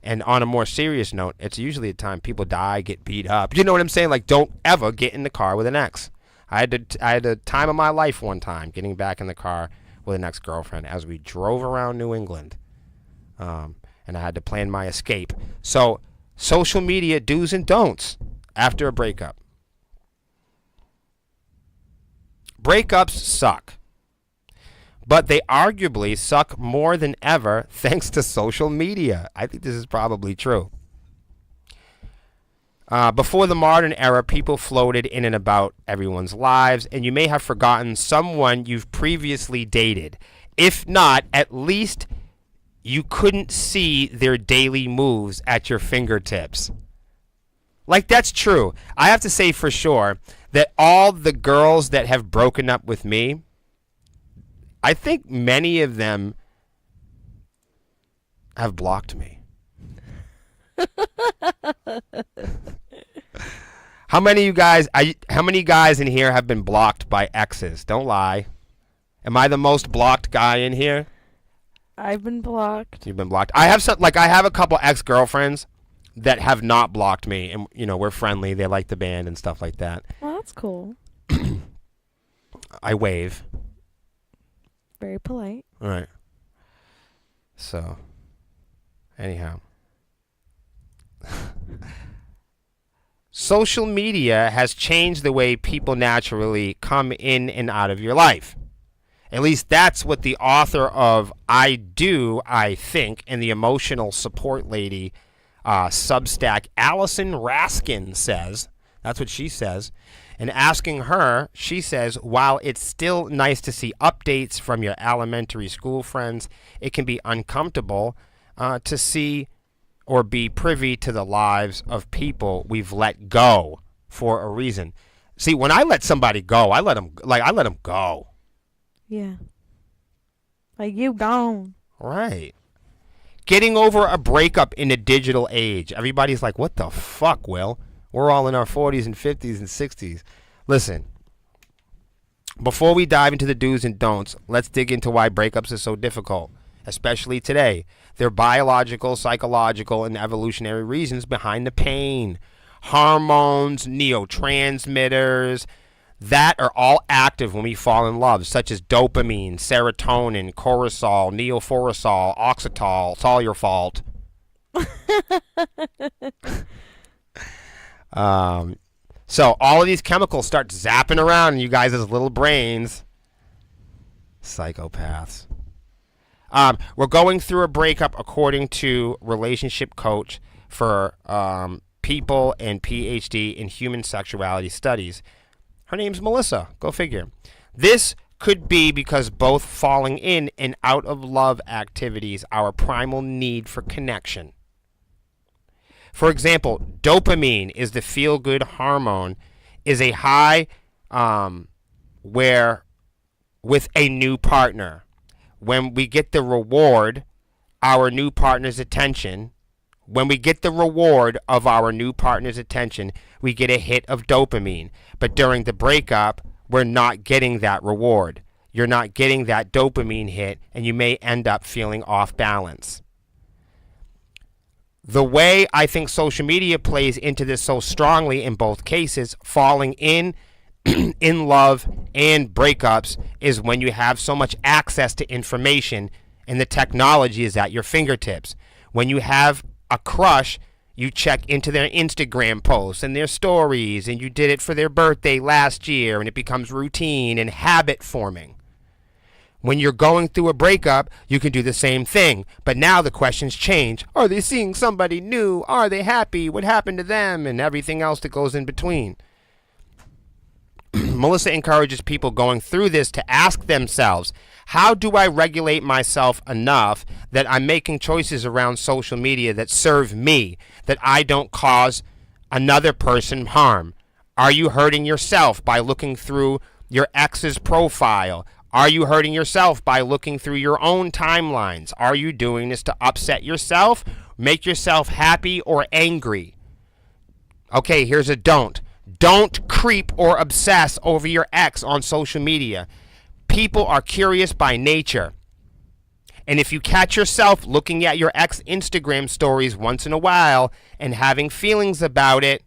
[SPEAKER 1] And on a more serious note, it's usually a time people die, get beat up. You know what I'm saying? Like, don't ever get in the car with an ex. I had a time of my life one time getting back in the car with an ex-girlfriend as we drove around New England. And I had to plan my escape. So, social media do's and don'ts after a breakup. Breakups suck. But they arguably suck more than ever thanks to social media. I think this is probably true. Before the modern era, people floated in and about everyone's lives, and you may have forgotten someone you've previously dated. If not, at least you couldn't see their daily moves at your fingertips. Like, that's true. I have to say for sure that all the girls that have broken up with me, I think many of them have blocked me. How many guys in here have been blocked by exes? Don't lie. Am I the most blocked guy in here?
[SPEAKER 2] I've been blocked.
[SPEAKER 1] You've been blocked. I have a couple ex-girlfriends that have not blocked me, and we're friendly. They like the band and stuff like that.
[SPEAKER 2] Well, that's cool.
[SPEAKER 1] I wave.
[SPEAKER 2] Very polite.
[SPEAKER 1] All right. So, anyhow. Social media has changed the way people naturally come in and out of your life. At least that's what the author of I Think, and the emotional support lady Substack, Allison Raskin, says. That's what she says. And asking her, she says, while it's still nice to see updates from your elementary school friends, it can be uncomfortable to see or be privy to the lives of people we've let go for a reason. See, when I let somebody go, I let them go.
[SPEAKER 2] Yeah. Like, you gone.
[SPEAKER 1] Right. Getting over a breakup in the digital age. Everybody's like, what the fuck, Will? We're all in our 40s and 50s and 60s. Listen, before we dive into the do's and don'ts, let's dig into why breakups are so difficult, especially today. There are biological, psychological, and evolutionary reasons behind the pain. Hormones, neurotransmitters, that are all active when we fall in love, such as dopamine, serotonin, cortisol, neocortisol, oxytol. It's all your fault. So all of these chemicals start zapping around in you guys' little brains. Psychopaths. We're going through a breakup according to relationship coach for people and PhD in human sexuality studies. Her name's Melissa. Go figure. This could be because both falling in and out of love activities our primal need for connection. For example, dopamine is the feel-good hormone, is a high where with a new partner. When we get the reward, our new partner's attention, when we get the reward of our new partner's attention, we get a hit of dopamine. But during the breakup, we're not getting that reward. You're not getting that dopamine hit, and you may end up feeling off balance. The way I think social media plays into this so strongly in both cases, falling in love and breakups, is when you have so much access to information and the technology is at your fingertips. When you have a crush, you check into their Instagram posts and their stories, and you did it for their birthday last year, and it becomes routine and habit forming. When you're going through a breakup, you can do the same thing, but now the questions change. Are they seeing somebody new? Are they happy? What happened to them? And everything else that goes in between. Melissa encourages people going through this to ask themselves, how do I regulate myself enough that I'm making choices around social media that serve me, that I don't cause another person harm? Are you hurting yourself by looking through your ex's profile? Are you hurting yourself by looking through your own timelines? Are you doing this to upset yourself, make yourself happy or angry? Okay, here's a don't. Don't creep or obsess over your ex on social media. People are curious by nature. And if you catch yourself looking at your ex Instagram stories once in a while and having feelings about it,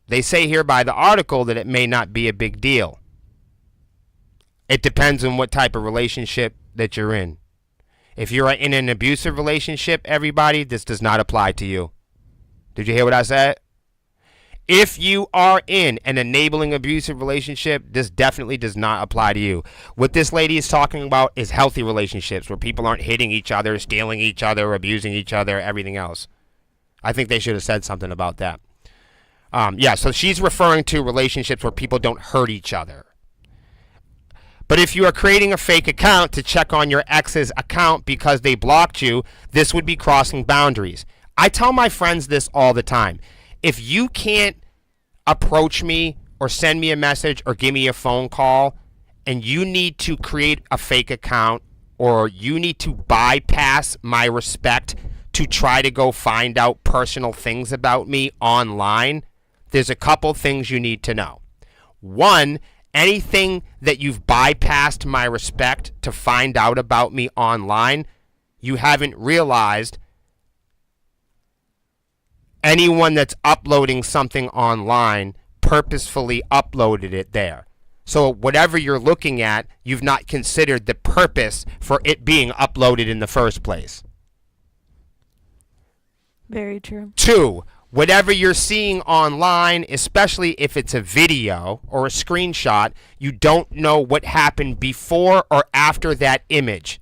[SPEAKER 1] they say here by the article that it may not be a big deal. It depends on what type of relationship that you're in. If you're in an abusive relationship, everybody, this does not apply to you. Did you hear what I said? If you are in an enabling abusive relationship, this definitely does not apply to you. What this lady is talking about is healthy relationships where people aren't hitting each other, stealing each other, abusing each other, everything else. I think they should have said something about that. So she's referring to relationships where people don't hurt each other. But if you are creating a fake account to check on your ex's account because they blocked you, this would be crossing boundaries. I tell my friends this all the time. If you can't approach me or send me a message or give me a phone call and you need to create a fake account or you need to bypass my respect to try to go find out personal things about me online, there's a couple things you need to know. One, anything that you've bypassed my respect to find out about me online, you haven't realized anyone that's uploading something online purposefully uploaded it there. So whatever you're looking at, you've not considered the purpose for it being uploaded in the first place.
[SPEAKER 2] Very true.
[SPEAKER 1] 2, whatever you're seeing online, especially if it's a video or a screenshot, you don't know what happened before or after that image.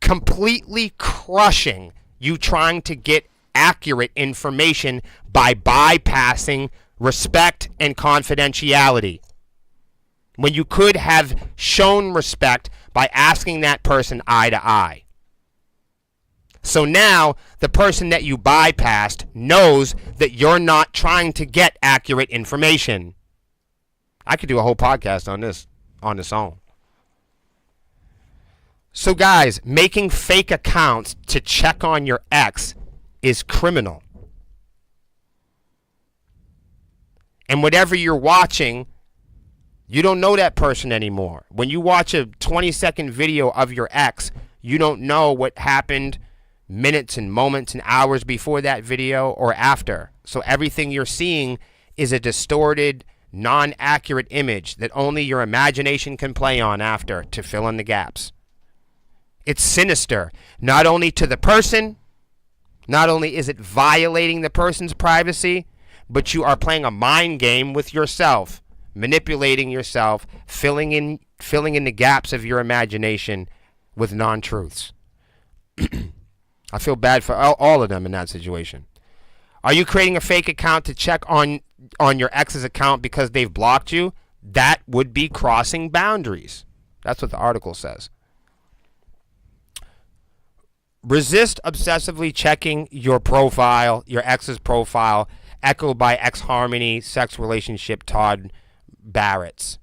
[SPEAKER 1] Completely crushing you trying to get accurate information by bypassing respect and confidentiality when you could have shown respect by asking that person eye to eye. So now the person that you bypassed knows that you're not trying to get accurate information. I could do a whole podcast on this own. So guys, making fake accounts to check on your ex is criminal. And whatever you're watching, you don't know that person anymore. When you watch a 20-second video of your ex, you don't know what happened minutes and moments and hours before that video or after. So everything you're seeing is a distorted, non-accurate image that only your imagination can play on after to fill in the gaps. It's sinister, not only to the person. Not only is it violating the person's privacy, but you are playing a mind game with yourself, manipulating yourself, filling in the gaps of your imagination with non-truths. I feel bad for all of them in that situation. Are you creating a fake account to check on your ex's account because they've blocked you? That would be crossing boundaries. That's what the article says. Resist obsessively checking your profile, your ex's profile, echoed by ex-Harmony sex relationship Todd Barrett's.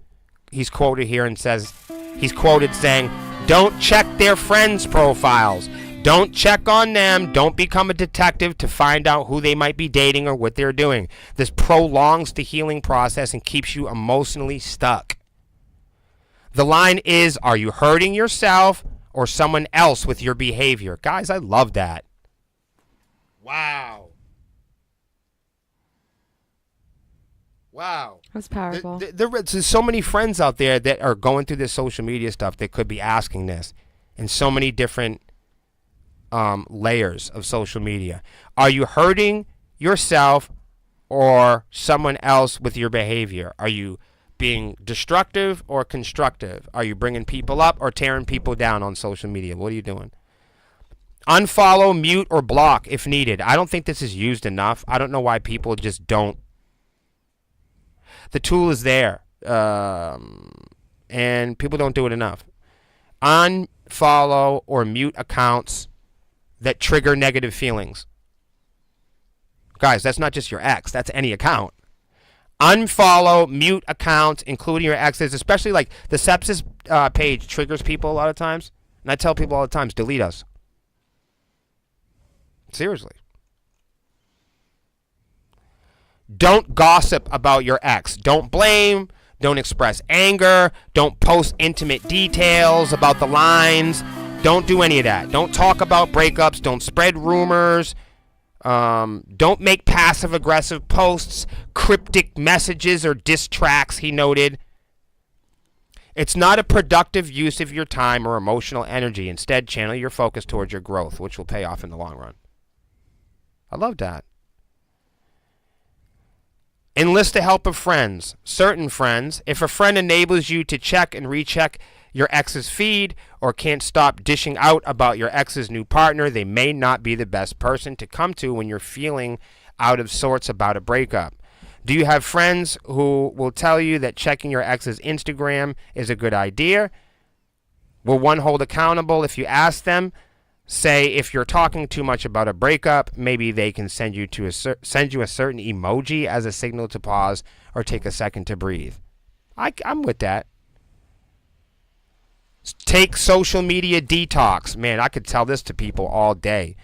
[SPEAKER 1] He's quoted here and says, he's quoted saying, "Don't check their friends' profiles. Don't check on them. Don't become a detective to find out who they might be dating or what they're doing. This prolongs the healing process and keeps you emotionally stuck." The line is, are you hurting yourself or someone else with your behavior? Guys, I love that. Wow.
[SPEAKER 2] That's powerful.
[SPEAKER 1] There's so many friends out there that are going through this social media stuff that could be asking this in so many different layers of social media. Are you hurting yourself or someone else with your behavior? Are you being destructive or constructive? Are you bringing people up or tearing people down on social media? What are you doing? Unfollow, mute, or block if needed. I don't think this is used enough. I don't know why people just don't. The tool is there, and people don't do it enough. Unfollow or mute accounts that trigger negative feelings. Guys, that's not just your ex. That's any account. Unfollow, mute accounts, including your exes, especially like the sepsis page triggers people a lot of times. And I tell people all the time, delete us. Seriously. Don't gossip about your ex. Don't blame. Don't express anger. Don't post intimate details about the lines. Don't do any of that. Don't talk about breakups. Don't spread rumors. Don't make passive-aggressive posts, cryptic messages, or diss tracks, he noted. It's not a productive use of your time or emotional energy. Instead, channel your focus towards your growth, which will pay off in the long run. I love that. Enlist the help of friends, certain friends. If a friend enables you to check and recheck your ex's feed or can't stop dishing out about your ex's new partner, they may not be the best person to come to when you're feeling out of sorts about a breakup. Do you have friends who will tell you that checking your ex's Instagram is a good idea? Will one hold accountable if you ask them? Say if you're talking too much about a breakup, maybe they can send you a certain emoji as a signal to pause or take a second to breathe. I'm with that. Take social media detox. Man, I could tell this to people all day.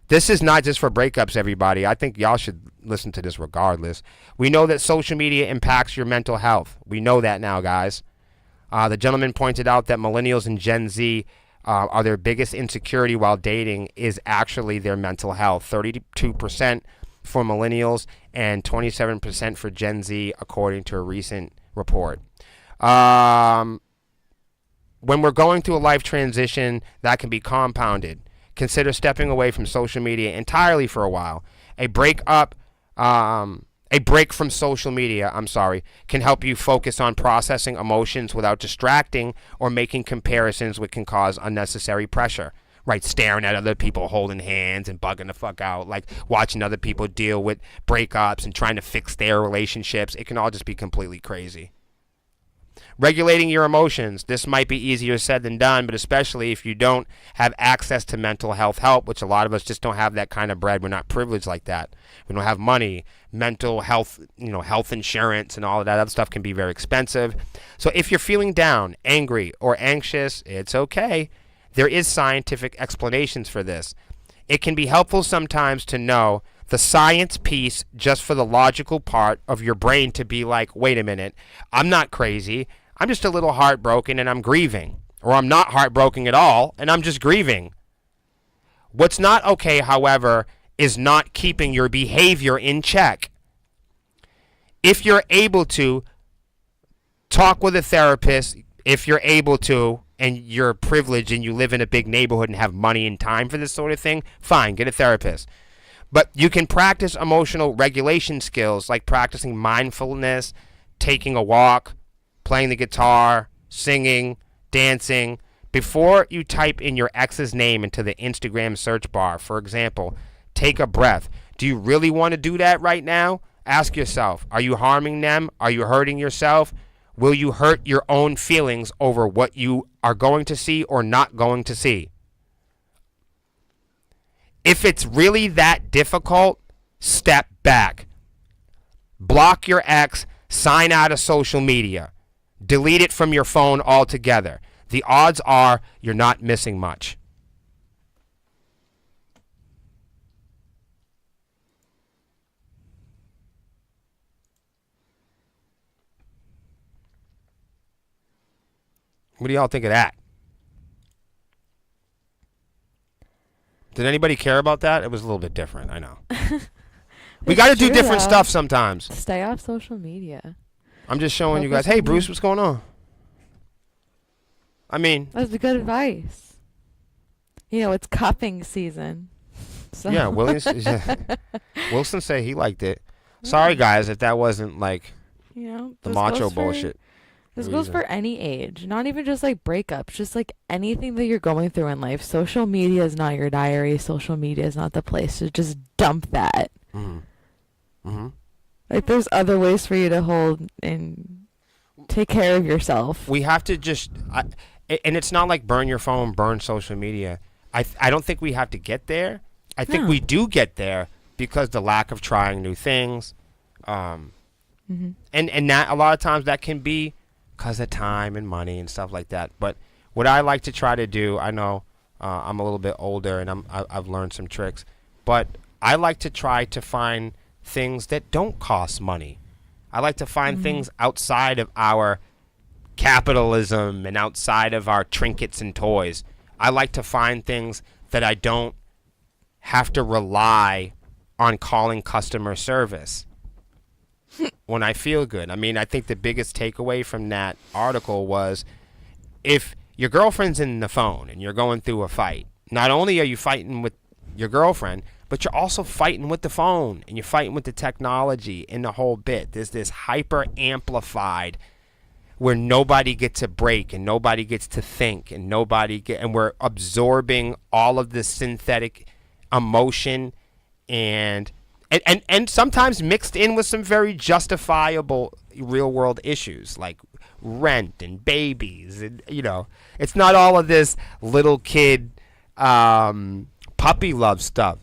[SPEAKER 1] This is not just for breakups, everybody. I think y'all should listen to this regardless. We know that social media impacts your mental health. We know that now, guys. The gentleman pointed out that millennials and Gen Z are their biggest insecurity while dating is actually their mental health. 32% for millennials and 27% for Gen Z, according to a recent report. When we're going through a life transition, that can be compounded. Consider stepping away from social media entirely for a while. A break from social media, can help you focus on processing emotions without distracting or making comparisons, which can cause unnecessary pressure. Right, staring at other people holding hands and bugging the fuck out, like watching other people deal with breakups and trying to fix their relationships. It can all just be completely crazy. Regulating your emotions. This might be easier said than done, but especially if you don't have access to mental health help, which a lot of us just don't have that kind of bread. We're not privileged like that. We don't have money. Mental health, health insurance and all of that other stuff can be very expensive. So if you're feeling down, angry, or anxious, it's okay. There is scientific explanations for this. It can be helpful sometimes to know the science piece just for the logical part of your brain to be like, wait a minute, I'm not crazy. I'm just a little heartbroken and I'm grieving. Or I'm not heartbroken at all and I'm just grieving. What's not okay, however, is not keeping your behavior in check. If you're able to talk with a therapist, if you're able to, and you're privileged and you live in a big neighborhood and have money and time for this sort of thing, fine, get a therapist. But you can practice emotional regulation skills like practicing mindfulness, taking a walk, playing the guitar, singing, dancing, before you type in your ex's name into the Instagram search bar. For example, take a breath. Do you really want to do that right now? Ask yourself, are you harming them? Are you hurting yourself? Will you hurt your own feelings over what you are going to see or not going to see? If it's really that difficult, step back. Block your ex, sign out of social media. Delete it from your phone altogether. The odds are you're not missing much. What do y'all think of that? Did anybody care about that? It was a little bit different, I know. We got to do different stuff sometimes.
[SPEAKER 2] Stay off social media.
[SPEAKER 1] I'm just showing you guys. Hey, Bruce, what's going on? I mean,
[SPEAKER 2] that's good advice. It's cuffing season. So.
[SPEAKER 1] Yeah, Wilson said he liked it. Sorry, guys, if that wasn't like the macho bullshit.
[SPEAKER 2] This goes for any age, not even just like breakups, just like anything that you're going through in life. Social media is not your diary. Social media is not the place to just dump that. Mm-hmm. Mm-hmm. Like there's other ways for you to hold and take care of yourself.
[SPEAKER 1] We have to just, and it's not like burn your phone, burn social media. I don't think we have to get there. I think we do get there because the lack of trying new things.
[SPEAKER 2] Mhm.
[SPEAKER 1] And that a lot of times that can be because of time and money and stuff like that. But what I like to try to do, I know I'm a little bit older and I've learned some tricks, but I like to try to find things that don't cost money. I like to find things outside of our capitalism and outside of our trinkets and toys. I like to find things that I don't have to rely on calling customer service when I feel good. I mean, I think the biggest takeaway from that article was if your girlfriend's in the phone and you're going through a fight, not only are you fighting with your girlfriend, but you're also fighting with the phone and you're fighting with the technology and the whole bit. There's this hyper amplified where nobody gets a break and nobody gets to think and and we're absorbing all of this synthetic emotion and sometimes mixed in with some very justifiable real world issues like rent and babies, and it's not all of this little kid puppy love stuff.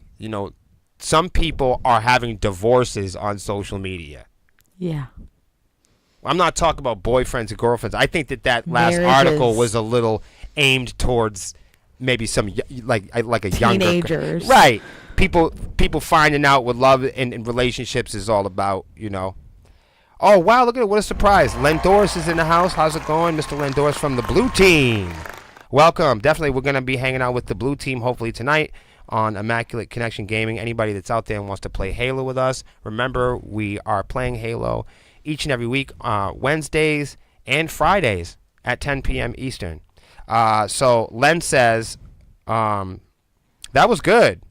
[SPEAKER 1] Some people are having divorces on social media.
[SPEAKER 2] Yeah.
[SPEAKER 1] I'm not talking about boyfriends and girlfriends. I think that last
[SPEAKER 2] Marriages.
[SPEAKER 1] article was a little aimed towards maybe some like a younger
[SPEAKER 2] Teenagers.
[SPEAKER 1] right. People finding out what love and relationships is all about. Oh wow, look at it! What a surprise! Len Doris is in the house. How's it going, Mr. Len Doris from the Blue Team? Welcome. Definitely, we're gonna be hanging out with the Blue Team hopefully tonight on Immaculate Connection Gaming. Anybody that's out there and wants to play Halo with us, remember we are playing Halo each and every week, Wednesdays and Fridays at 10 p.m. Eastern. So Len says, that was good.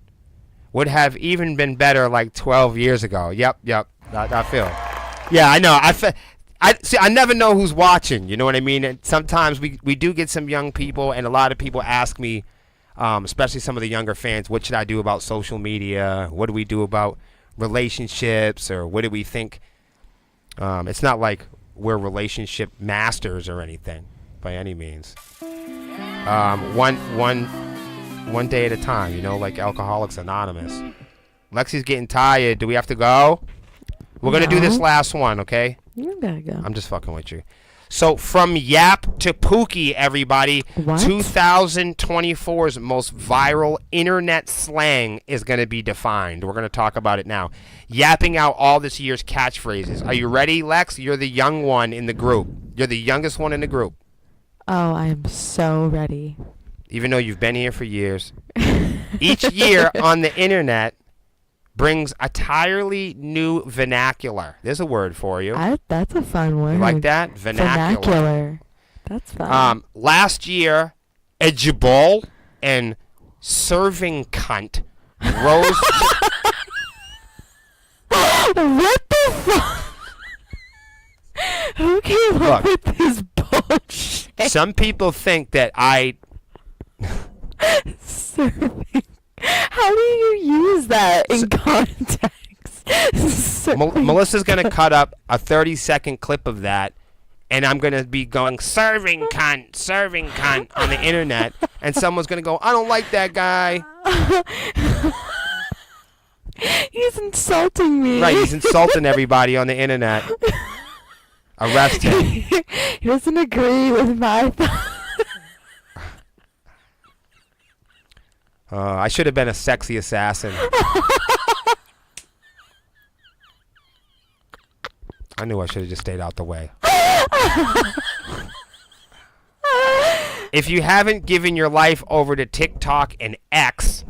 [SPEAKER 1] Would have even been better like 12 years ago. Yep. I feel. Yeah, I know. I never know who's watching. You know what I mean? And sometimes we do get some young people, and a lot of people ask me, especially some of the younger fans, what should I do about social media? What do we do about relationships? Or what do we think? It's not like we're relationship masters or anything by any means. One day at a time, like Alcoholics Anonymous. Lexi's getting tired. Do we have to go? We're going to do this last one, okay?
[SPEAKER 2] You gotta go.
[SPEAKER 1] I'm just fucking with you. So from Yap to Pookie, everybody,
[SPEAKER 2] What?
[SPEAKER 1] 2024's most viral internet slang is going to be defined. We're going to talk about it now. Yapping out all this year's catchphrases. Are you ready, Lex? You're the young one in the group. You're the youngest one in the group.
[SPEAKER 2] Oh, I am so ready.
[SPEAKER 1] Even though you've been here for years. Each year on the internet brings entirely new vernacular. There's a word for you.
[SPEAKER 2] That's a fun word.
[SPEAKER 1] You like that? Vernacular.
[SPEAKER 2] That's fun.
[SPEAKER 1] Last year, Ejibol and serving cunt rose.
[SPEAKER 2] What the fuck? Who came up with this bullshit?
[SPEAKER 1] Some people think that
[SPEAKER 2] Serving. How do you use that in context?
[SPEAKER 1] Melissa's going to cut up a 30-second clip of that, and I'm going to be going, serving cunt on the internet, and someone's going to go, I don't like that guy.
[SPEAKER 2] He's insulting me.
[SPEAKER 1] Right, he's insulting everybody on the internet. Arrest him.
[SPEAKER 2] He doesn't agree with my thoughts.
[SPEAKER 1] I should have been a sexy assassin. I knew I should have just stayed out the way. If you haven't given your life over to TikTok and X,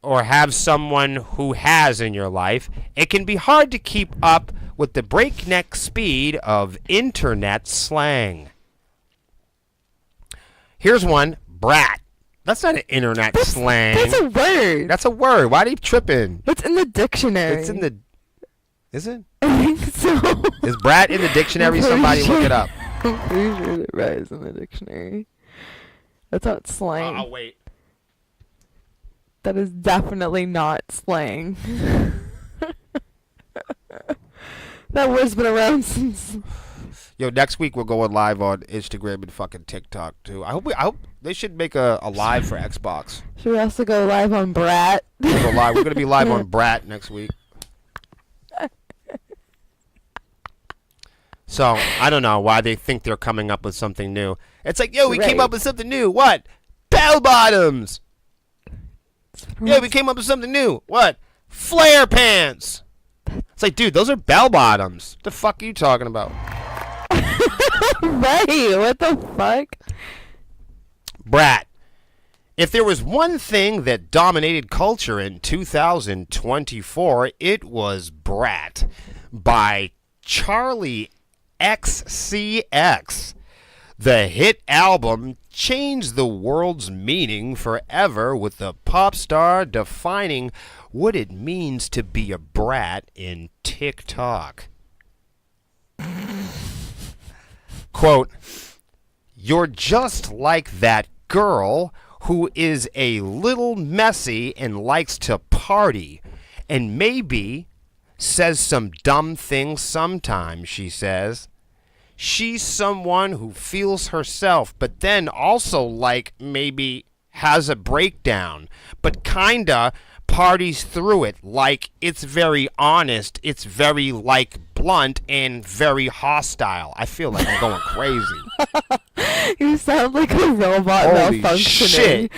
[SPEAKER 1] or have someone who has in your life, it can be hard to keep up with the breakneck speed of internet slang. Here's one, brat. That's not an internet slang.
[SPEAKER 2] That's a word.
[SPEAKER 1] That's a word. Why are you tripping?
[SPEAKER 2] It's in the dictionary.
[SPEAKER 1] It's in the... Is it?
[SPEAKER 2] I think so.
[SPEAKER 1] Is brat in the dictionary?
[SPEAKER 2] I'm pretty
[SPEAKER 1] Somebody
[SPEAKER 2] sure.
[SPEAKER 1] look it up.
[SPEAKER 2] I'm pretty sure that rat is in the dictionary. That's not slang.
[SPEAKER 1] I'll wait.
[SPEAKER 2] That is definitely not slang. That word's been around since
[SPEAKER 1] Yo, next week we're going live on Instagram and fucking TikTok too. I hope they should make a live for Xbox.
[SPEAKER 2] Should we also go live on Brat?
[SPEAKER 1] We're gonna be live on Brat next week. So I don't know why they think they're coming up with something new. It's like, yo, we came up with something new. What? Bell bottoms. Yeah, we came up with something new. What? Flare pants. It's like, dude, those are bell bottoms. The fuck are you talking about?
[SPEAKER 2] Right, what the fuck?
[SPEAKER 1] Brat. If there was one thing that dominated culture in 2024, it was Brat by Charlie XCX. The hit album changed the world's meaning forever, with the pop star defining what it means to be a brat in TikTok. Quote, "You're just like that girl who is a little messy and likes to party and maybe says some dumb things sometimes," she says. She's someone who feels herself, but then also, like, maybe has a breakdown, but kinda parties through it. Like, it's very honest, it's very, like, blunt and very hostile. I feel like I'm going crazy.
[SPEAKER 2] You sound like a robot
[SPEAKER 1] Holy
[SPEAKER 2] malfunctioning.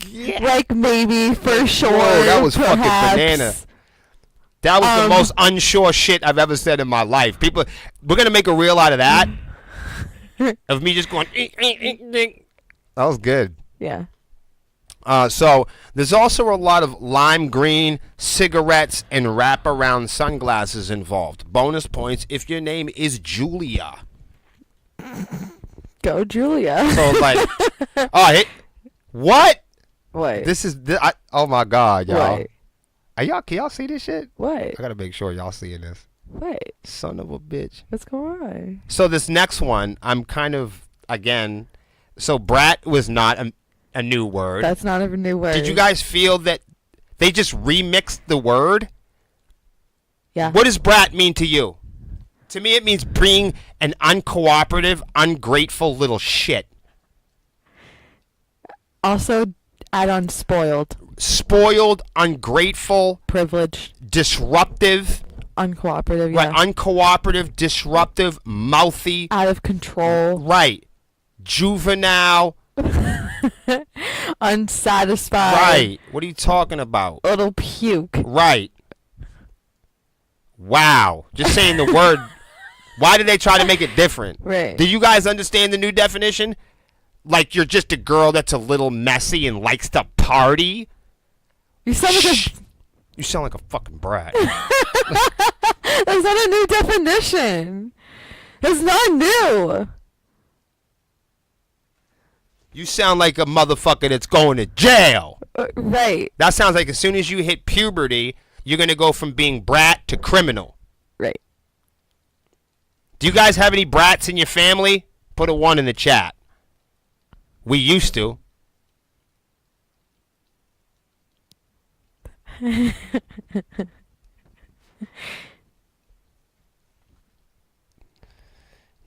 [SPEAKER 1] shit.
[SPEAKER 2] Like, maybe, for sure.
[SPEAKER 1] Whoa, that was fucking
[SPEAKER 2] perhaps.
[SPEAKER 1] banana. That was the most unsure shit I've ever said in my life. People, we're gonna make a reel out of that. Of me just going. That was good.
[SPEAKER 2] Yeah.
[SPEAKER 1] So there's also a lot of lime green cigarettes and wraparound sunglasses involved. Bonus points if your name is Julia.
[SPEAKER 2] Go, Julia.
[SPEAKER 1] So like, what?
[SPEAKER 2] What?
[SPEAKER 1] Oh my god, y'all.
[SPEAKER 2] What?
[SPEAKER 1] Can y'all see this shit?
[SPEAKER 2] What?
[SPEAKER 1] I gotta make sure y'all seeing this.
[SPEAKER 2] What?
[SPEAKER 1] Son of a bitch.
[SPEAKER 2] What's going on?
[SPEAKER 1] So this next one, I'm kind of, again, so brat was not a new word.
[SPEAKER 2] That's not a new word.
[SPEAKER 1] Did you guys feel that they just remixed the word?
[SPEAKER 2] Yeah.
[SPEAKER 1] What does brat mean to you? To me, it means being an uncooperative, ungrateful little shit.
[SPEAKER 2] Also, add on spoiled.
[SPEAKER 1] Spoiled, ungrateful,
[SPEAKER 2] Privileged.
[SPEAKER 1] disruptive.
[SPEAKER 2] Uncooperative, yeah.
[SPEAKER 1] Right, uncooperative, disruptive, mouthy.
[SPEAKER 2] Out of control.
[SPEAKER 1] Right. Juvenile.
[SPEAKER 2] Unsatisfied.
[SPEAKER 1] Right. What are you talking about?
[SPEAKER 2] Little puke.
[SPEAKER 1] Right. Wow. Just saying the word. Why did they try to make it different?
[SPEAKER 2] Right.
[SPEAKER 1] Do you guys understand the new definition? Like you're just a girl that's a little messy and likes to party?
[SPEAKER 2] You sound like
[SPEAKER 1] You sound like a fucking brat.
[SPEAKER 2] That's not a new definition. It's not new.
[SPEAKER 1] You sound like a motherfucker that's going to jail.
[SPEAKER 2] Right.
[SPEAKER 1] That sounds like as soon as you hit puberty, you're going to go from being brat to criminal.
[SPEAKER 2] Right.
[SPEAKER 1] Do you guys have any brats in your family? Put a 1 in the chat. We used to.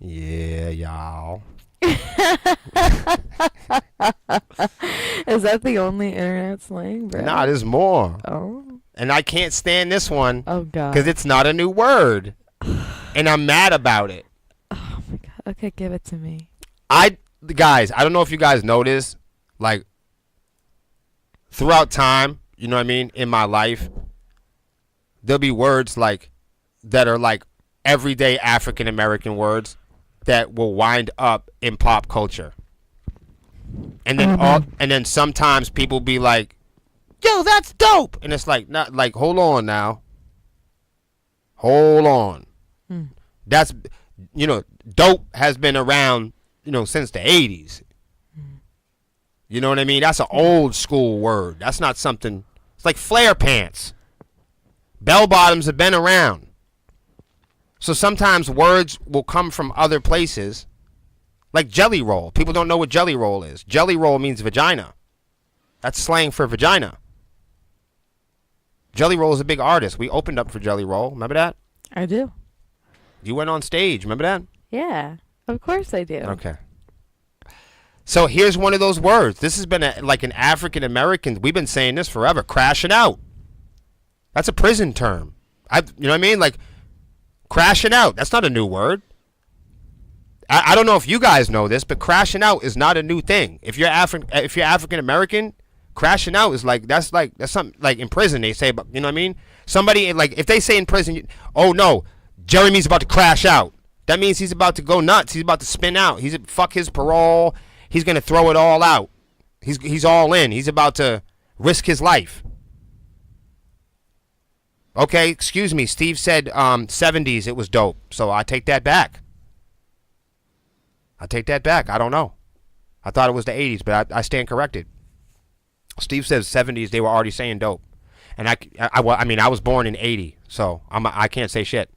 [SPEAKER 1] Yeah, y'all.
[SPEAKER 2] Is that the only internet slang, bro?
[SPEAKER 1] Nah, there's more.
[SPEAKER 2] Oh.
[SPEAKER 1] And I can't stand this one
[SPEAKER 2] Oh, God.
[SPEAKER 1] because it's not a new word. And I'm mad about it.
[SPEAKER 2] Oh, my God. Okay, give it to me.
[SPEAKER 1] Guys, I don't know if you guys notice, like, throughout time, you know what I mean, in my life, there'll be words like that are like everyday African American words that will wind up in pop culture. And then sometimes people be like, "Yo, that's dope." And it's like, not like, hold on now. Hold on. That's, dope has been around, since the 80s. You know what I mean? That's an old school word. That's not something. It's like flare pants. Bell bottoms have been around. So sometimes words will come from other places. Like jelly roll. People don't know what jelly roll is. Jelly roll means vagina. That's slang for vagina. Jelly Roll is a big artist. We opened up for Jelly Roll. Remember that?
[SPEAKER 2] I do.
[SPEAKER 1] You went on stage. Remember that?
[SPEAKER 2] Yeah, of course I do.
[SPEAKER 1] Okay. So here's one of those words. This has been like an African American. We've been saying this forever. Crashing out. That's a prison term. You know what I mean? Like crashing out. That's not a new word. I don't know if you guys know this, but crashing out is not a new thing. If you're African American, crashing out is like that's something like in prison they say. But you know what I mean? Somebody like if they say in prison, oh no, Jeremy's about to crash out. That means he's about to go nuts. He's about to spin out. He's fuck his parole. He's gonna throw it all out. He's all in. He's about to risk his life. Okay, excuse me. Steve said 70s it was dope, so I take that back. I take that back. I don't know. I thought it was the 80s, but I stand corrected. Steve says 70s they were already saying dope, and I mean I was born in 80, so I can't say shit.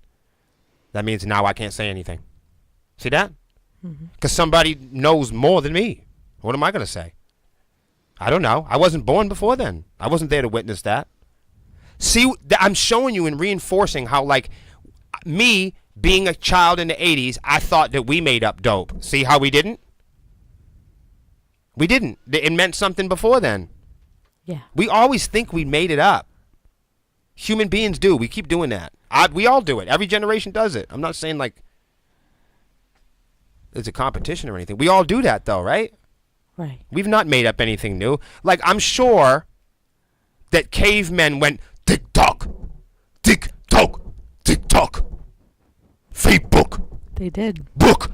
[SPEAKER 1] That means now I can't say anything. See that? Because somebody knows more than me. What am I gonna say? I don't know. I wasn't born before then. I wasn't there to witness that. See, I'm showing you and reinforcing how like me. Being a child in the 80s, I thought that we made up dope. See how we didn't? We didn't. It meant something before then.
[SPEAKER 2] Yeah.
[SPEAKER 1] We always think we made it up. Human beings do. We keep doing that. We all do it. Every generation does it. I'm not saying like it's a competition or anything. We all do that though, right?
[SPEAKER 2] Right.
[SPEAKER 1] We've not made up anything new. Like I'm sure that cavemen went tick-tock, tick-tock, tick-tock. Facebook.
[SPEAKER 2] They did.
[SPEAKER 1] Book.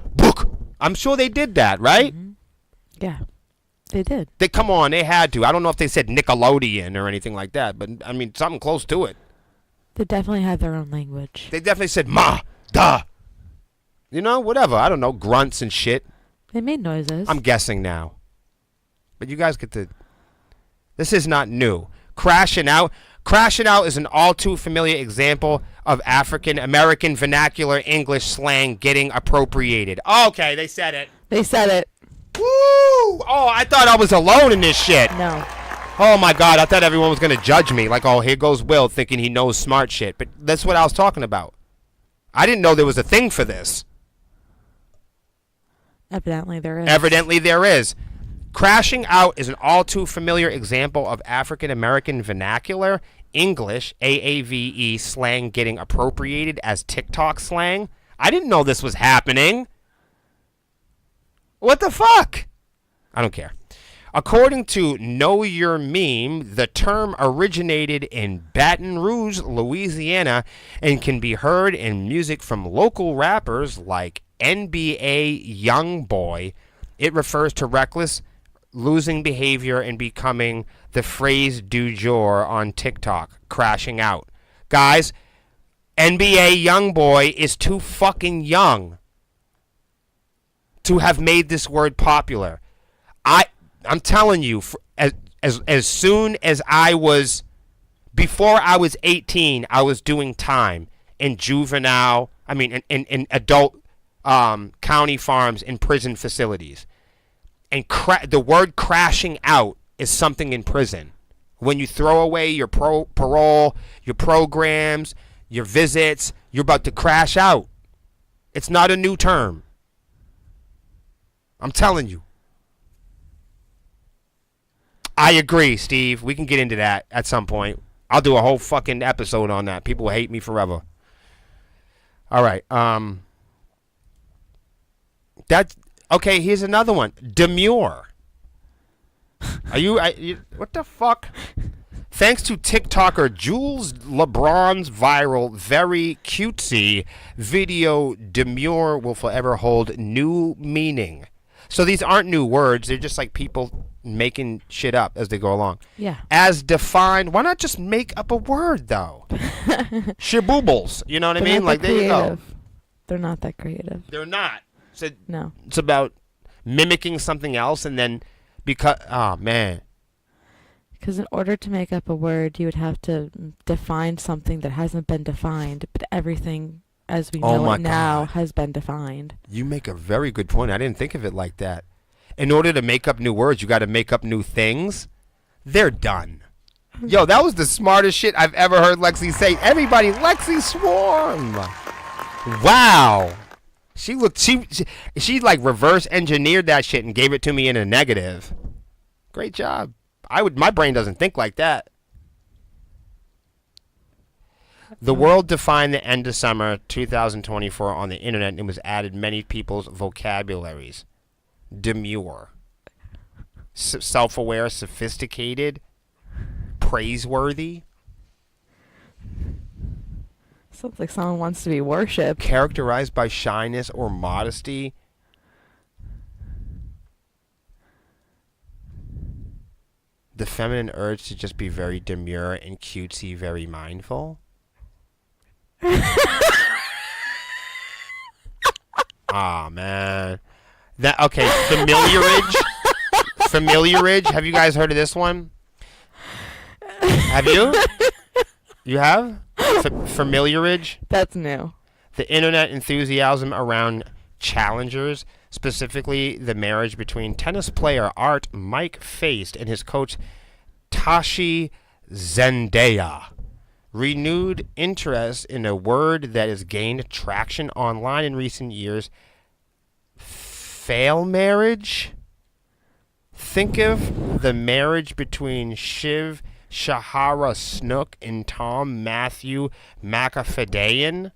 [SPEAKER 1] I'm sure they did that, right?
[SPEAKER 2] Mm-hmm. Yeah, they did.
[SPEAKER 1] They come on, they had to. I don't know if they said Nickelodeon or anything like that, but I mean something close to it.
[SPEAKER 2] They definitely had their own language.
[SPEAKER 1] They definitely said ma, da. You know, whatever. I don't know, grunts and shit.
[SPEAKER 2] They made noises.
[SPEAKER 1] I'm guessing now. But you guys get to. This is not new. Crashing out. Crashing out is an all too familiar example of African American vernacular English slang getting appropriated. Okay, they said it.
[SPEAKER 2] They said it.
[SPEAKER 1] Woo! Oh, I thought I was alone in this shit.
[SPEAKER 2] No.
[SPEAKER 1] Oh my God, I thought everyone was gonna judge me. Like, oh, here goes Will thinking he knows smart shit. But that's what I was talking about. I didn't know there was a thing for this.
[SPEAKER 2] Evidently there is.
[SPEAKER 1] Evidently there is. Crashing out is an all too familiar example of African American vernacular English AAVE slang getting appropriated as TikTok slang. I didn't know this was happening. What the fuck? I don't care. According to Know Your Meme, the term originated in Baton Rouge, Louisiana, and can be heard in music from local rappers like NBA Youngboy. It refers to reckless, losing behavior and becoming the phrase du jour on TikTok, crashing out. Guys, NBA Youngboy is too fucking young to have made this word popular. I'm telling you, as soon as before I was 18, I was doing time in juvenile, in adult county farms and prison facilities. And the word crashing out is something in prison. When you throw away your parole, your programs, your visits, you're about to crash out. It's not a new term. I'm telling you. I agree, Steve. We can get into that at some point. I'll do a whole fucking episode on that. People will hate me forever. All right. Okay, here's another one. Demure. What the fuck? Thanks to TikToker Jules LeBron's viral, very cutesy video, demure will forever hold new meaning. So these aren't new words. They're just like people making shit up as they go along.
[SPEAKER 2] Yeah.
[SPEAKER 1] As defined, why not just make up a word, though? Shiboobles. You know what I mean? Like, there you go.
[SPEAKER 2] They're not that creative.
[SPEAKER 1] They're not. So
[SPEAKER 2] no.
[SPEAKER 1] It's about mimicking something else and then oh, man.
[SPEAKER 2] Because in order to make up a word, you would have to define something that hasn't been defined, but everything as we know it now has been defined.
[SPEAKER 1] You make a very good point. I didn't think of it like that. In order to make up new words, you got to make up new things. They're done. Yo, that was the smartest shit I've ever heard Lexi say. Everybody, Lexi Swarm. Wow. She like reverse engineered that shit and gave it to me in a negative. Great job. My brain doesn't think like that. The world defined the end of summer 2024 on the internet and was added many people's vocabularies. Demure, self-aware, sophisticated, praiseworthy.
[SPEAKER 2] Sounds like someone wants to be worshipped.
[SPEAKER 1] Characterized by shyness or modesty. The feminine urge to just be very demure and cutesy, very mindful. Ah, man. Okay, familiarage. Familiarage. Have you guys heard of this one? Have you? You have? Familiarage?
[SPEAKER 2] That's new.
[SPEAKER 1] The internet enthusiasm around challengers, specifically the marriage between tennis player Art Mike Faced and his coach Tashi Zendaya. Renewed interest in a word that has gained traction online in recent years. Fail marriage? Think of the marriage between Shiv Shahara Snook and Tom Matthew McAfee.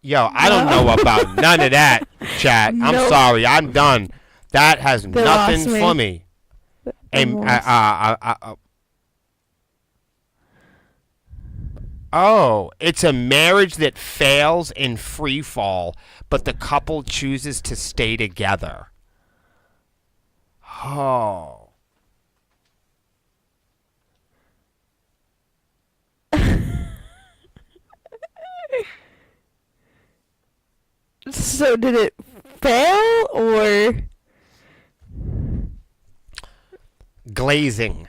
[SPEAKER 1] Yo, I don't know about none of that, chat. I'm
[SPEAKER 2] Nope.
[SPEAKER 1] sorry. I'm done. That has
[SPEAKER 2] They
[SPEAKER 1] nothing
[SPEAKER 2] lost me.
[SPEAKER 1] for me. Oh, it's a marriage that fails in free fall, but the couple chooses to stay together. Oh.
[SPEAKER 2] So did it fail or?
[SPEAKER 1] Glazing.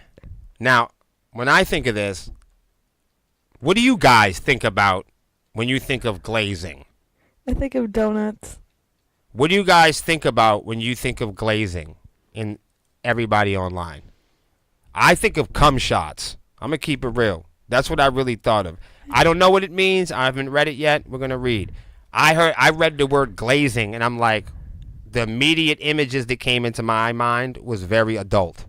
[SPEAKER 1] Now, when I think of this, what do you guys think about when you think of glazing?
[SPEAKER 2] I think of donuts.
[SPEAKER 1] What do you guys think about when you think of glazing in everybody online? I think of cum shots. I'm going to keep it real. That's what I really thought of. I don't know what it means. I haven't read it yet. We're going to read. I read the word glazing, and I'm like, the immediate images that came into my mind was very adult.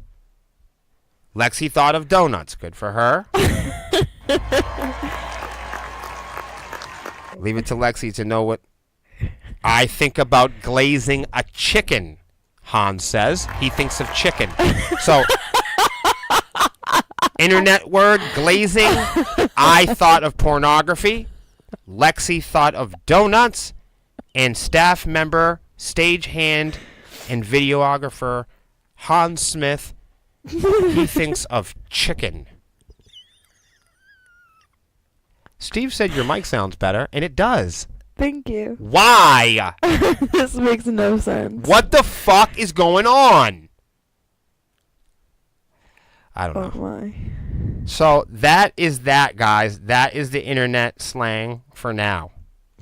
[SPEAKER 1] Lexi thought of donuts. Good for her. Leave it to Lexi to know what I think about glazing a chicken, Hans says. He thinks of chicken. So, internet word, glazing. I thought of pornography. Lexi thought of donuts. And staff member, stagehand, and videographer Hans Smith, he thinks of chicken. Steve said your mic sounds better, and it does.
[SPEAKER 2] Thank you.
[SPEAKER 1] Why?
[SPEAKER 2] This makes no sense.
[SPEAKER 1] What the fuck is going on? I don't know.
[SPEAKER 2] Oh my.
[SPEAKER 1] So that is that, guys. That is the internet slang for now.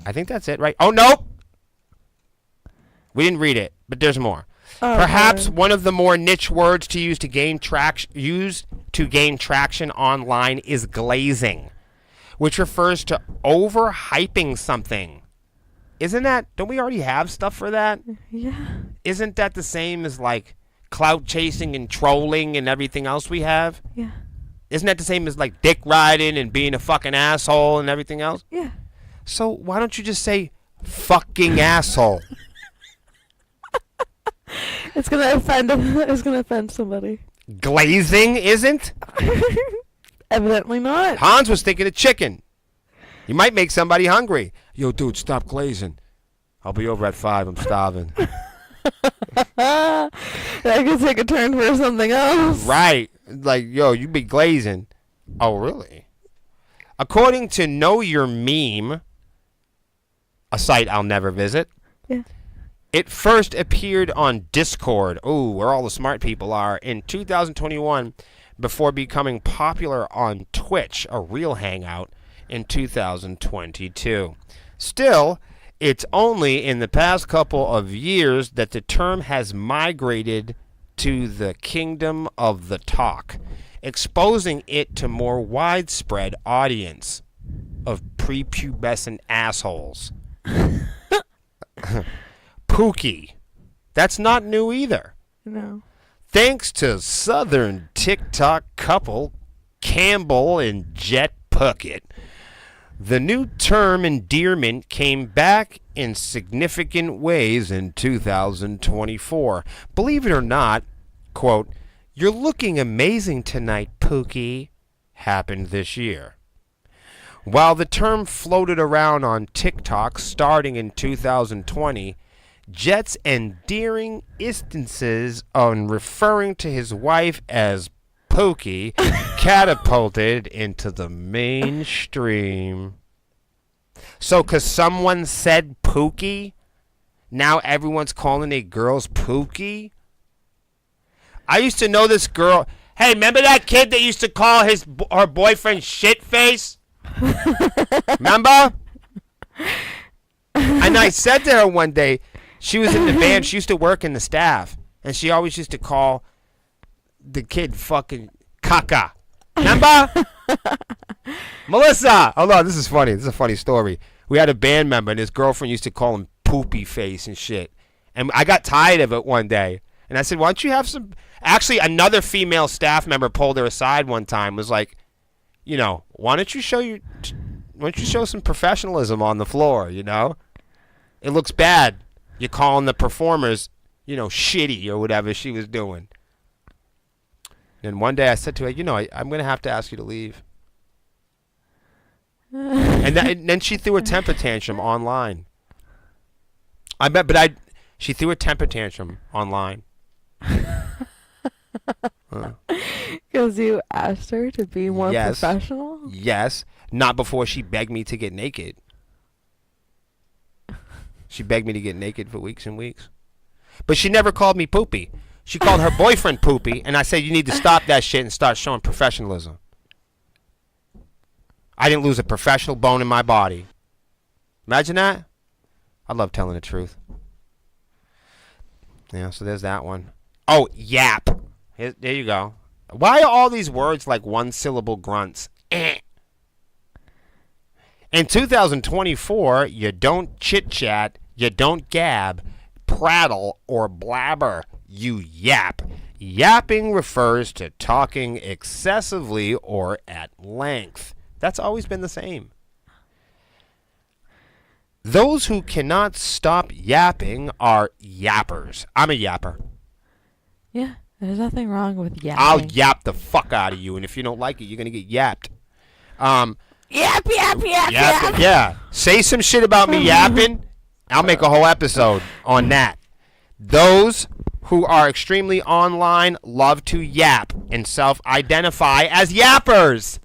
[SPEAKER 1] I think that's it, right? Oh, nope. We didn't read it, but there's more.
[SPEAKER 2] Oh,
[SPEAKER 1] Perhaps
[SPEAKER 2] God.
[SPEAKER 1] one of the more niche words to use to gain traction online is glazing, which refers to overhyping something. Don't we already have stuff for that?
[SPEAKER 2] Yeah.
[SPEAKER 1] Isn't that the same as like clout chasing and trolling and everything else we have?
[SPEAKER 2] Yeah.
[SPEAKER 1] Isn't that the same as like dick riding and being a fucking asshole and everything else?
[SPEAKER 2] Yeah.
[SPEAKER 1] So why don't you just say fucking asshole?
[SPEAKER 2] It's gonna offend. It's gonna offend somebody.
[SPEAKER 1] Glazing isn't?
[SPEAKER 2] Evidently not.
[SPEAKER 1] Hans was thinking of chicken. You might make somebody hungry. Yo, dude, stop glazing. I'll be over at 5. I'm starving.
[SPEAKER 2] That could take a turn for something else.
[SPEAKER 1] Right. Like, yo, you be glazing. Oh, really? According to Know Your Meme, a site I'll never visit,
[SPEAKER 2] Yeah.
[SPEAKER 1] it first appeared on Discord, where all the smart people are, in 2021 before becoming popular on Twitch, a real hangout, in 2022. Still, it's only in the past couple of years that the term has migrated to the kingdom of the talk, exposing it to more widespread audience of prepubescent assholes. Pookie. That's not new either.
[SPEAKER 2] No.
[SPEAKER 1] Thanks to Southern TikTok couple Campbell and Jet Puckett, the new term endearment came back in significant ways in 2024. Believe it or not, quote, "You're looking amazing tonight, Pookie," happened this year. While the term floated around on TikTok starting in 2020, Jet's endearing instances on referring to his wife as Pookie catapulted into the mainstream. So, because someone said Pookie, now everyone's calling a girl's Pookie? I used to know this girl. Hey, remember that kid that used to call her boyfriend Shitface? Remember? And I said to her one day, she was in the band, she used to work in the staff, and she always used to call the kid fucking caca. Remember? Melissa! Hold on, this is funny. This is a funny story. We had a band member, and his girlfriend used to call him Poopy Face and shit. And I got tired of it one day. And I said, why don't you have some... Actually, another female staff member pulled her aside one time, was like, you know, why don't you show some professionalism on the floor, you know? It looks bad. You're calling the performers, you know, shitty or whatever she was doing. And one day I said to her, you know, I'm going to have to ask you to leave. And then she threw a temper tantrum online. She threw a temper tantrum online.
[SPEAKER 2] Because you asked her to be more
[SPEAKER 1] Yes.
[SPEAKER 2] professional?
[SPEAKER 1] Yes. Not before she begged me to get naked. She begged me to get naked for weeks and weeks. But she never called me Poopy. She called her boyfriend Poopy, and I said, you need to stop that shit and start showing professionalism. I didn't lose a professional bone in my body. Imagine that. I love telling the truth. Yeah, so there's that one. Oh, yap. There you go. Why are all these words like one-syllable grunts? In 2024, you don't chit-chat, you don't gab, prattle, or blabber. You yap. Yapping refers to talking excessively or at length. That's always been the same. Those who cannot stop yapping are yappers. I'm a yapper.
[SPEAKER 2] Yeah, there's nothing wrong with yapping.
[SPEAKER 1] I'll yap the fuck out of you, and if you don't like it, you're going to get yapped.
[SPEAKER 2] Yap, yap, yap, yap.
[SPEAKER 1] Yeah. Say some shit about me yapping. I'll make a whole episode on that. Those who are extremely online love to yap and self-identify as yappers.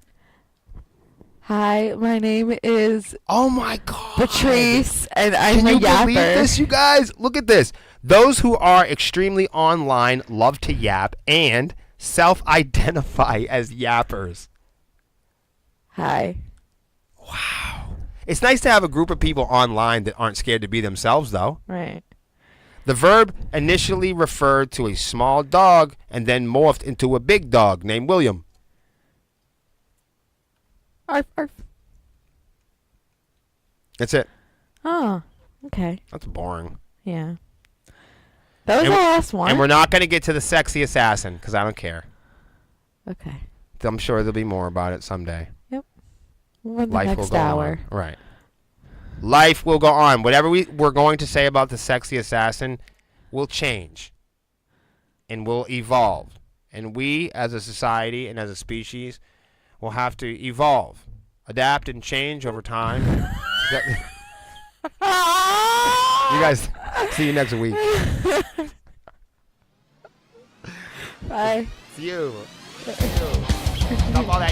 [SPEAKER 2] Hi, my name is
[SPEAKER 1] Oh my God.
[SPEAKER 2] Patrice, and I'm
[SPEAKER 1] Can
[SPEAKER 2] a
[SPEAKER 1] you
[SPEAKER 2] yapper.
[SPEAKER 1] believe this, you guys? Look at this. Those who are extremely online love to yap and self-identify as yappers.
[SPEAKER 2] Hi.
[SPEAKER 1] Wow. It's nice to have a group of people online that aren't scared to be themselves, though.
[SPEAKER 2] Right.
[SPEAKER 1] The verb initially referred to a small dog and then morphed into a big dog named William.
[SPEAKER 2] Arf, arf.
[SPEAKER 1] That's it.
[SPEAKER 2] Oh, okay.
[SPEAKER 1] That's boring.
[SPEAKER 2] Yeah. That was
[SPEAKER 1] And
[SPEAKER 2] the
[SPEAKER 1] we-
[SPEAKER 2] last one.
[SPEAKER 1] And we're not going to get to the sexy assassin because I don't care.
[SPEAKER 2] Okay.
[SPEAKER 1] I'm sure there'll be more about it someday.
[SPEAKER 2] Well, the
[SPEAKER 1] Life will
[SPEAKER 2] next
[SPEAKER 1] go
[SPEAKER 2] hour.
[SPEAKER 1] on. Right. Life will go on. Whatever we're going to say about the sexy assassin will change and will evolve. And we, as a society and as a species, will have to evolve, adapt, and change over time. You guys, see you next week.
[SPEAKER 2] Bye.
[SPEAKER 1] See you. Stop all that